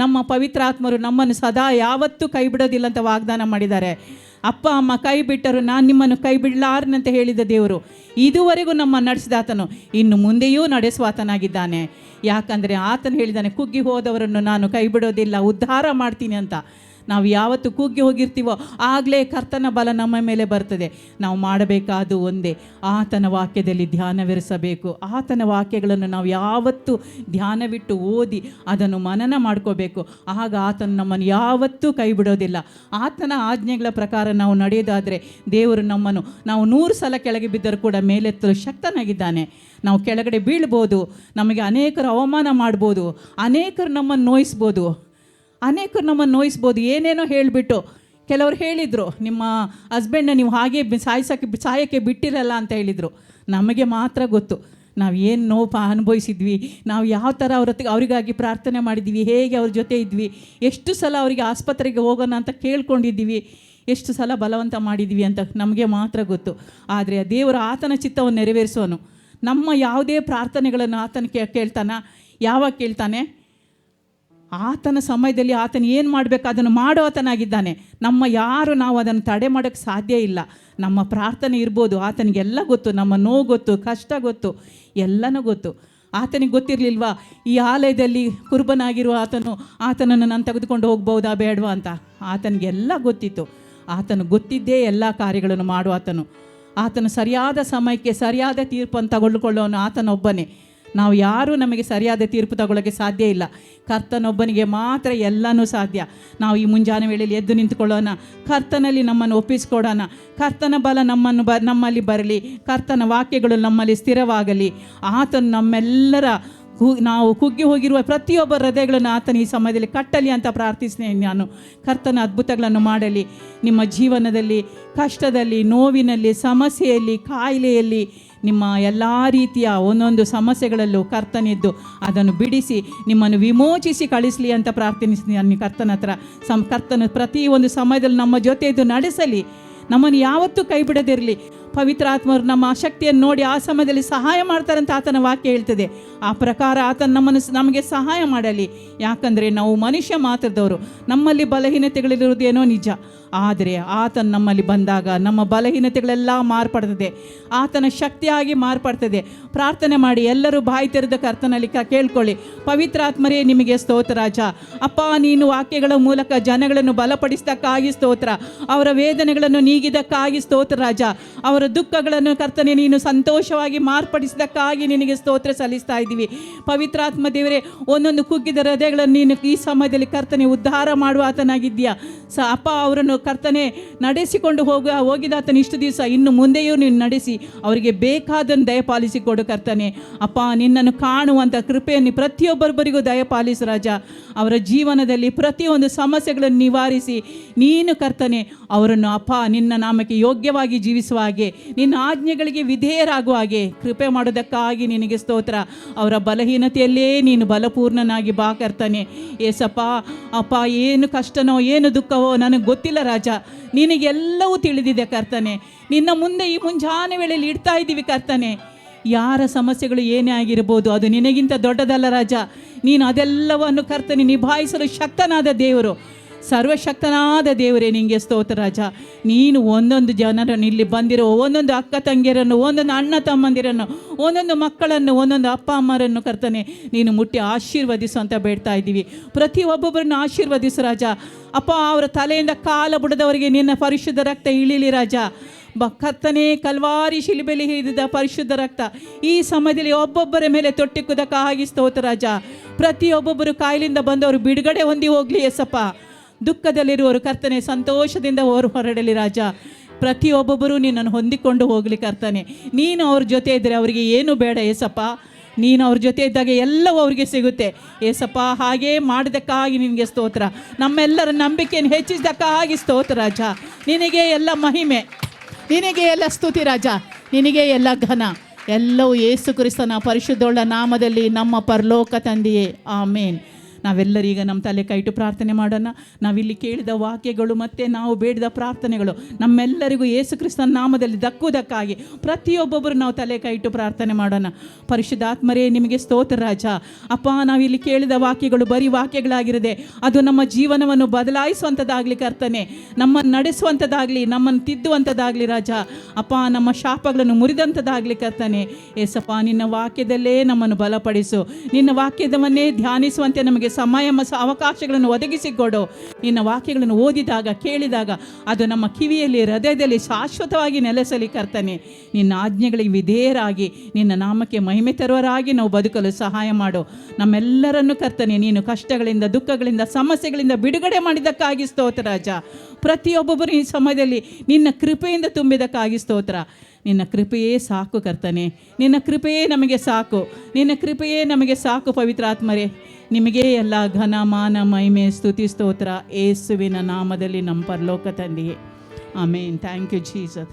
ನಮ್ಮ ಪವಿತ್ರಾತ್ಮರು ನಮ್ಮನ್ನು ಸದಾ ಯಾವತ್ತೂ ಕೈ ಬಿಡೋದಿಲ್ಲ ಅಂತ ವಾಗ್ದಾನ ಮಾಡಿದ್ದಾರೆ. ಅಪ್ಪ ಅಮ್ಮ ಕೈ ಬಿಟ್ಟರು, ನಾನು ನಿಮ್ಮನ್ನು ಕೈ ಬಿಡಲಾರನಂತ ಹೇಳಿದ ದೇವರು ಇದುವರೆಗೂ ನಮ್ಮ ನಡೆಸಿದ ಆತನು ಇನ್ನು ಮುಂದೆಯೂ ನಡೆಸುವ ಆತನಾಗಿದ್ದಾನೆ. ಯಾಕಂದರೆ ಆತನು ಹೇಳಿದ್ದಾನೆ, ಕುಗ್ಗಿ ಹೋದವರನ್ನು ನಾನು ಕೈ ಬಿಡೋದಿಲ್ಲ, ಉದ್ಧಾರ ಮಾಡ್ತೀನಿ ಅಂತ. ನಾವು ಯಾವತ್ತು ಕುಗ್ಗಿ ಹೋಗಿರ್ತೀವೋ ಆಗಲೇ ಕರ್ತನ ಬಲ ನಮ್ಮ ಮೇಲೆ ಬರ್ತದೆ. ನಾವು ಮಾಡಬೇಕಾದು ಒಂದೇ, ಆತನ ವಾಕ್ಯದಲ್ಲಿ ಧ್ಯಾನವಿರಿಸಬೇಕು. ಆತನ ವಾಕ್ಯಗಳನ್ನು ನಾವು ಯಾವತ್ತೂ ಧ್ಯಾನವಿಟ್ಟು ಓದಿ ಅದನ್ನು ಮನನ ಮಾಡ್ಕೋಬೇಕು. ಆಗ ಆತನು ನಮ್ಮನ್ನು ಯಾವತ್ತೂ ಕೈ ಬಿಡೋದಿಲ್ಲ. ಆತನ ಆಜ್ಞೆಗಳ ಪ್ರಕಾರ ನಾವು ನಡೆಯೋದಾದರೆ ದೇವರು ನಮ್ಮನ್ನು, ನಾವು 100 ಸಲ ಕೆಳಗೆ ಬಿದ್ದರೂ ಕೂಡ ಮೇಲೆತ್ತಲು ಶಕ್ತನಾಗಿದ್ದಾನೆ. ನಾವು ಕೆಳಗಡೆ ಬೀಳ್ಬೋದು, ನಮಗೆ ಅನೇಕರು ಅವಮಾನ ಮಾಡ್ಬೋದು, ಅನೇಕರು ನಮ್ಮನ್ನು ನೋಯಿಸ್ಬೋದು, ಏನೇನೋ ಹೇಳಿಬಿಟ್ಟು. ಕೆಲವರು ಹೇಳಿದರು, ನಿಮ್ಮ ಹಸ್ಬೆಂಡ್ನ ನೀವು ಹಾಗೆ ಸಾಯಕ್ಕೆ ಬಿಟ್ಟಿರಲ್ಲ ಅಂತ ಹೇಳಿದರು. ನಮಗೆ ಮಾತ್ರ ಗೊತ್ತು ನಾವು ಏನು ನೋವು ಅನುಭವಿಸಿದ್ವಿ, ನಾವು ಯಾವ ಥರ ಅವರಿಗಾಗಿ ಪ್ರಾರ್ಥನೆ ಮಾಡಿದ್ವಿ, ಹೇಗೆ ಅವ್ರ ಜೊತೆ ಇದ್ವಿ, ಎಷ್ಟು ಸಲ ಅವರಿಗೆ ಆಸ್ಪತ್ರೆಗೆ ಹೋಗೋಣ ಅಂತ ಕೇಳ್ಕೊಂಡಿದ್ದೀವಿ, ಎಷ್ಟು ಸಲ ಬಲವಂತ ಮಾಡಿದ್ವಿ ಅಂತ ನಮಗೆ ಮಾತ್ರ ಗೊತ್ತು. ಆದರೆ ದೇವರು ಆತನ ಚಿತ್ತವನ್ನು ನೆರವೇರಿಸೋನು. ನಮ್ಮ ಯಾವುದೇ ಪ್ರಾರ್ಥನೆಗಳನ್ನು ಆತನ ಕೇಳ್ತಾನ. ಯಾವಾಗ ಕೇಳ್ತಾನೆ? ಆತನ ಸಮಯದಲ್ಲಿ ಆತನು ಏನು ಮಾಡಬೇಕು ಅದನ್ನು ಮಾಡೋ ಆತನಾಗಿದ್ದಾನೆ. ನಾವು ಅದನ್ನು ತಡೆ ಮಾಡೋಕ್ಕೆ ಸಾಧ್ಯ ಇಲ್ಲ. ನಮ್ಮ ಪ್ರಾರ್ಥನೆ ಇರ್ಬೋದು, ಆತನಿಗೆಲ್ಲ ಗೊತ್ತು, ನಮ್ಮ ನೋವು ಗೊತ್ತು, ಕಷ್ಟ ಗೊತ್ತು, ಎಲ್ಲನೂ ಗೊತ್ತು. ಆತನಿಗೆ ಗೊತ್ತಿರಲಿಲ್ವಾ ಈ ಆಲಯದಲ್ಲಿ ಕುರ್ಬನಾಗಿರುವ ಆತನನ್ನು ನಾನು ತೆಗೆದುಕೊಂಡು ಹೋಗ್ಬೋದಾ ಬೇಡವಾ ಅಂತ? ಆತನಿಗೆಲ್ಲ ಗೊತ್ತಿತ್ತು. ಆತನು ಗೊತ್ತಿದ್ದೇ ಎಲ್ಲ ಕಾರ್ಯಗಳನ್ನು ಮಾಡುವ ಆತನು ಸರಿಯಾದ ಸಮಯಕ್ಕೆ ಸರಿಯಾದ ತೀರ್ಪನ್ನು ತಗೊಳ್ಕೊಳ್ಳೋನು ಆತನೊಬ್ಬನೇ. ನಾವು ಯಾರೂ ನಮಗೆ ಸರಿಯಾದ ತೀರ್ಪು ತಗೊಳ್ಳೋಕ್ಕೆ ಸಾಧ್ಯ ಇಲ್ಲ. ಕರ್ತನೊಬ್ಬನಿಗೆ ಮಾತ್ರ ಎಲ್ಲನೂ ಸಾಧ್ಯ. ನಾವು ಈ ಮುಂಜಾನೆ ವೇಳೆಯಲ್ಲಿ ಎದ್ದು ನಿಂತುಕೊಳ್ಳೋಣ, ಕರ್ತನಲ್ಲಿ ನಮ್ಮನ್ನು ಒಪ್ಪಿಸಿಕೊಡೋಣ. ಕರ್ತನ ಬಲ ನಮ್ಮಲ್ಲಿ ಬರಲಿ, ಕರ್ತನ ವಾಕ್ಯಗಳು ನಮ್ಮಲ್ಲಿ ಸ್ಥಿರವಾಗಲಿ. ಆತನು ನಮ್ಮೆಲ್ಲರ ನಾವು ಕುಗ್ಗಿ ಹೋಗಿರುವ ಪ್ರತಿಯೊಬ್ಬ ಹೃದಯಗಳನ್ನು ಆತನ ಈ ಸಮಯದಲ್ಲಿ ಕಟ್ಟಲಿ ಅಂತ ಪ್ರಾರ್ಥಿಸ್ತೇನೆ. ನಾನು ಕರ್ತನ ಅದ್ಭುತಗಳನ್ನು ಮಾಡಲಿ. ನಿಮ್ಮ ಜೀವನದಲ್ಲಿ, ಕಷ್ಟದಲ್ಲಿ, ನೋವಿನಲ್ಲಿ, ಸಮಸ್ಯೆಯಲ್ಲಿ, ಕಾಯಿಲೆಯಲ್ಲಿ, ನಿಮ್ಮ ಎಲ್ಲ ರೀತಿಯ ಒಂದೊಂದು ಸಮಸ್ಯೆಗಳಲ್ಲೂ ಕರ್ತನಿದ್ದು ಅದನ್ನು ಬಿಡಿಸಿ ನಿಮ್ಮನ್ನು ವಿಮೋಚಿಸಿ ಕಳಿಸಲಿ ಅಂತ ಪ್ರಾರ್ಥಿಸ್ತೀನಿ. ನಾನು ಕರ್ತನ ಹತ್ರ ಕರ್ತನ ಪ್ರತಿಯೊಂದು ಸಮಯದಲ್ಲಿ ನಮ್ಮ ಜೊತೆ ಇದ್ದು ನಡೆಸಲಿ, ನಮ್ಮನ್ನು ಯಾವತ್ತೂ ಕೈ ಬಿಡದಿರಲಿ. ಪವಿತ್ರಾತ್ಮರು ನಮ್ಮ ಶಕ್ತಿಯನ್ನು ನೋಡಿ ಆ ಸಮಯದಲ್ಲಿ ಸಹಾಯ ಮಾಡ್ತಾರಂತ ಆತನ ವಾಕ್ಯ ಹೇಳ್ತದೆ. ಆ ಪ್ರಕಾರ ಆತನ ನಮಗೆ ಸಹಾಯ ಮಾಡಲಿ. ಯಾಕಂದರೆ ನಾವು ಮನುಷ್ಯ ಮಾತ್ರದವರು, ನಮ್ಮಲ್ಲಿ ಬಲಹೀನತೆಗಳಿರುವುದೇನೋ ನಿಜ. ಆದರೆ ಆತನ ನಮ್ಮಲ್ಲಿ ಬಂದಾಗ ನಮ್ಮ ಬಲಹೀನತೆಗಳೆಲ್ಲ ಮಾರ್ಪಡ್ತದೆ, ಆತನ ಶಕ್ತಿಯಾಗಿ ಮಾರ್ಪಡ್ತದೆ. ಪ್ರಾರ್ಥನೆ ಮಾಡಿ ಎಲ್ಲರೂ ಬಾಯಿ ತೆರೆದ ಕರ್ತನಲ್ಲಿ ಕೇಳ್ಕೊಳ್ಳಿ. ಪವಿತ್ರಾತ್ಮರೇ ನಿಮಗೆ ಸ್ತೋತ್ರ ರಾಜ. ಅಪ್ಪ, ನೀನು ವಾಕ್ಯಗಳ ಮೂಲಕ ಜನಗಳನ್ನು ಬಲಪಡಿಸಿದಕ್ಕಾಗಿ ಸ್ತೋತ್ರ. ಅವರ ವೇದನೆಗಳನ್ನು ನೀಗಿದಕ್ಕಾಗಿ ಸ್ತೋತ್ರ ರಾಜ. ಅವರ ದುಃಖಗಳನ್ನು ಕರ್ತನೆ ನೀನು ಸಂತೋಷವಾಗಿ ಮಾರ್ಪಡಿಸಿದಕ್ಕಾಗಿ ನಿನಗೆ ಸ್ತೋತ್ರ ಸಲ್ಲಿಸ್ತಾ ಇದ್ದೀವಿ. ಪವಿತ್ರಾತ್ಮ ದೇವರೇ, ಒಂದೊಂದು ಕುಗ್ಗಿದ ಹೃದಯಗಳನ್ನು ನೀನು ಈ ಸಮಯದಲ್ಲಿ ಕರ್ತನೆ ಉದ್ಧಾರ ಮಾಡುವ ಆತನಾಗಿದ್ದೀಯಾ. ಅಪ್ಪ, ಅವರನ್ನು ಕರ್ತನೆ ನಡೆಸಿಕೊಂಡು ಹೋಗಿದಾತನ ಇಷ್ಟು ದಿವಸ, ಇನ್ನು ಮುಂದೆಯೂ ನೀನು ನಡೆಸಿ ಅವರಿಗೆ ಬೇಕಾದನ್ನು ದಯಪಾಲಿಸಿಕೊಡು ಕರ್ತನೆ. ಅಪ್ಪ, ನಿನ್ನನ್ನು ಕಾಣುವಂಥ ಕೃಪೆಯನ್ನು ಪ್ರತಿಯೊಬ್ಬರಿಗೂ ದಯಪಾಲಿಸು ರಾಜ. ಅವರ ಜೀವನದಲ್ಲಿ ಪ್ರತಿಯೊಂದು ಸಮಸ್ಯೆಗಳನ್ನು ನಿವಾರಿಸಿ ನೀನು ಕರ್ತನೆ ಅವರನ್ನು ಅಪ್ಪ ನಿನ್ನ ನಾಮಕ್ಕೆ ಯೋಗ್ಯವಾಗಿ ಜೀವಿಸುವ ಹಾಗೆ, ನಿನ್ನ ಆಜ್ಞೆಗಳಿಗೆ ವಿಧೇಯರಾಗುವ ಹಾಗೆ ಕೃಪೆ ಮಾಡೋದಕ್ಕಾಗಿ ನಿನಗೆ ಸ್ತೋತ್ರ. ಅವರ ಬಲಹೀನತೆಯಲ್ಲೇ ನೀನು ಬಲಪೂರ್ಣನಾಗಿ ಬಾ ಕರ್ತನೆ. ಏಸಪ್ಪ, ಅಪ್ಪ, ಏನು ಕಷ್ಟನೋ ಏನು ದುಃಖವೋ ನನಗೆ ಗೊತ್ತಿಲ್ಲ ರಾಜ, ನಿನಗೆಲ್ಲವೂ ತಿಳಿದಿದೆ ಕರ್ತನೆ. ನಿನ್ನ ಮುಂದೆ ಈ ಮುಂಜಾನೆ ವೇಳೆಯಲ್ಲಿ ಇಡ್ತಾ ಇದ್ದೀವಿ ಕರ್ತನೆ. ಯಾರ ಸಮಸ್ಯೆಗಳು ಏನೇ ಆಗಿರ್ಬೋದು, ಅದು ನಿನಗಿಂತ ದೊಡ್ಡದಲ್ಲ ರಾಜ. ನೀನು ಅದೆಲ್ಲವನ್ನು ಕರ್ತನೆ ನಿಭಾಯಿಸಲು ಶಕ್ತನಾದ ದೇವರು, ಸರ್ವಶಕ್ತನಾದ ದೇವರೇ ನಿನಗೆ ಸ್ತೋತ್ರ ರಾಜ. ನೀನು ಒಂದೊಂದು ಜನರನ್ನು, ಇಲ್ಲಿ ಬಂದಿರೋ ಒಂದೊಂದು ಅಕ್ಕ ತಂಗಿಯರನ್ನು, ಒಂದೊಂದು ಅಣ್ಣ ತಮ್ಮಂದಿರನ್ನು, ಒಂದೊಂದು ಮಕ್ಕಳನ್ನು, ಒಂದೊಂದು ಅಪ್ಪ ಅಮ್ಮರನ್ನು ಕರ್ತನೆ ನೀನು ಮುಟ್ಟಿ ಆಶೀರ್ವದಿಸು ಅಂತ ಬೇಡ್ತಾ ಇದ್ದೀವಿ. ಪ್ರತಿಯೊಬ್ಬೊಬ್ಬರನ್ನು ಆಶೀರ್ವದಿಸು ರಾಜ. ಅಪ್ಪ, ಅವರ ತಲೆಯಿಂದ ಕಾಲ ಬುಡದವರಿಗೆ ನಿನ್ನ ಪರಿಶುದ್ಧ ರಕ್ತ ಇಳಿಲಿ ರಾಜ. ಕರ್ತನೆ, ಕಲ್ವಾರಿ ಶಿಲುಬೆಯಲ್ಲಿ ಹಿಡಿದ ಪರಿಶುದ್ಧ ರಕ್ತ ಈ ಸಮಯದಲ್ಲಿ ಒಬ್ಬೊಬ್ಬರ ಮೇಲೆ ತೊಟ್ಟಿಕ್ಕುವುದಕ್ಕಾಗಿ ಸ್ತೋತ್ರ ರಾಜ. ಪ್ರತಿಯೊಬ್ಬೊಬ್ಬರು ಕಾಯಿಲೆಯಿಂದ ಬಂದವರು ಬಿಡುಗಡೆ ಹೊಂದಿ ಹೋಗಲಿ ಎಸಪ್ಪ. ದುಃಖದಲ್ಲಿರುವವರು ಕರ್ತನೆ ಸಂತೋಷದಿಂದ ಹೊರಡಲಿ ರಾಜ. ಪ್ರತಿಯೊಬ್ಬೊಬ್ಬರು ನಿನ್ನನ್ನು ಹೊಂದಿಕೊಂಡು ಹೋಗಲಿ ಕರ್ತನೆ. ನೀನು ಅವ್ರ ಜೊತೆ ಇದ್ದರೆ ಅವರಿಗೆ ಏನು ಬೇಡ ಏಸಪ್ಪ. ನೀನು ಅವ್ರ ಜೊತೆ ಇದ್ದಾಗ ಎಲ್ಲವೂ ಅವ್ರಿಗೆ ಸಿಗುತ್ತೆ ಏಸಪ್ಪ. ಹಾಗೇ ಮಾಡಿದಕ್ಕಾಗಿ ನಿನಗೆ ಸ್ತೋತ್ರ. ನಮ್ಮೆಲ್ಲರ ನಂಬಿಕೆಯನ್ನು ಹೆಚ್ಚಿಸಿದಕ್ಕಾಗಿ ಸ್ತೋತ್ರ ರಾಜ. ನಿನಗೆ ಎಲ್ಲ ಮಹಿಮೆ, ನಿನಗೆ ಎಲ್ಲ ಸ್ತುತಿ ರಾಜ, ನಿನಗೆ ಎಲ್ಲ ಘನ, ಎಲ್ಲವೂ ಯೇಸು ಕ್ರಿಸ್ತನ ಪರಿಶುದ್ಧೋಳ್ಳ ನಾಮದಲ್ಲಿ ನಮ್ಮ ಪರಲೋಕ ತಂದೆಯೇ, ಆಮೇನ್. ನಾವೆಲ್ಲರೀಗ ನಮ್ಮ ತಲೆ ಕೈಟು ಪ್ರಾರ್ಥನೆ ಮಾಡೋಣ. ನಾವಿಲ್ಲಿ ಕೇಳಿದ ವಾಕ್ಯಗಳು ಮತ್ತು ನಾವು ಬೇಡಿದ ಪ್ರಾರ್ಥನೆಗಳು ನಮ್ಮೆಲ್ಲರಿಗೂ ಯೇಸು ಕ್ರಿಸ್ತನ ನಾಮದಲ್ಲಿ ದಕ್ಕುವುದಕ್ಕಾಗಿ ಪ್ರತಿಯೊಬ್ಬೊಬ್ಬರು ನಾವು ತಲೆ ಕೈಟು ಪ್ರಾರ್ಥನೆ ಮಾಡೋಣ. ಪರಿಶುದ್ಧಾತ್ಮರೇ ನಿಮಗೆ ಸ್ತೋತ್ರ ರಾಜ. ಅಪ್ಪ, ನಾವಿಲ್ಲಿ ಕೇಳಿದ ವಾಕ್ಯಗಳು ಬರೀ ವಾಕ್ಯಗಳಾಗಿರದೆ ಅದು ನಮ್ಮ ಜೀವನವನ್ನು ಬದಲಾಯಿಸುವಂಥದ್ದಾಗಲಿ ಕರ್ತನೆ, ನಮ್ಮನ್ನು ನಡೆಸುವಂಥದ್ದಾಗಲಿ, ನಮ್ಮನ್ನು ತಿದ್ದುವಂಥದ್ದಾಗಲಿ ರಾಜ. ಅಪ್ಪ, ನಮ್ಮ ಶಾಪಗಳನ್ನು ಮುರಿದಂಥದ್ದಾಗಲಿ ಕರ್ತನೆ. ಏಸಪ್ಪ, ನಿನ್ನ ವಾಕ್ಯದಲ್ಲೇ ನಮ್ಮನ್ನು ಬಲಪಡಿಸು. ನಿನ್ನ ವಾಕ್ಯದವನ್ನೇ ಧ್ಯಾನಿಸುವಂತೆ ನಮಗೆ ಸಮಯ ಅವಕಾಶಗಳನ್ನು ಒದಗಿಸಿಕೊಡು. ನಿನ್ನ ವಾಕ್ಯಗಳನ್ನು ಓದಿದಾಗ ಕೇಳಿದಾಗ ಅದು ನಮ್ಮ ಕಿವಿಯಲ್ಲಿ ಹೃದಯದಲ್ಲಿ ಶಾಶ್ವತವಾಗಿ ನೆಲೆಸಲಿ ಕರ್ತನೆ. ನಿನ್ನ ಆಜ್ಞೆಗಳಿಗೆ ವಿಧೇಯರಾಗಿ ನಿನ್ನ ನಾಮಕ್ಕೆ ಮಹಿಮೆ ತರುವರಾಗಿ ನಾವು ಬದುಕಲು ಸಹಾಯ ಮಾಡು. ನಮ್ಮೆಲ್ಲರನ್ನು ಕರ್ತನೆ ನೀನು ಕಷ್ಟಗಳಿಂದ, ದುಃಖಗಳಿಂದ, ಸಮಸ್ಯೆಗಳಿಂದ ಬಿಡುಗಡೆ ಮಾಡಿದ್ದಕ್ಕಾಗಿ ಸ್ತೋತ್ರ ರಾಜ. ಪ್ರತಿಯೊಬ್ಬೊಬ್ಬರು ಈ ಸಮಯದಲ್ಲಿ ನಿನ್ನ ಕೃಪೆಯಿಂದ ತುಂಬಿದಕ್ಕಾಗಿ ಸ್ತೋತ್ರ. ನಿನ್ನ ಕೃಪೆಯೇ ಸಾಕು ಕರ್ತನೆ, ನಿನ್ನ ಕೃಪೆಯೇ ನಮಗೆ ಸಾಕು, ನಿನ್ನ ಕೃಪೆಯೇ ನಮಗೆ ಸಾಕು. ಪವಿತ್ರಾತ್ಮರೇ, ನಿಮಗೆ ಎಲ್ಲ ಘನ ಮಾನ ಮಹಿಮೆ ಸ್ತುತಿ ಸ್ತೋತ್ರ ಯೇಸುವಿನ ನಾಮದಲ್ಲಿ ನಮ್ಮ ಪರಲೋಕ ತಂದೆಯೇ, ಆಮೇನ್. Thank you Jesus.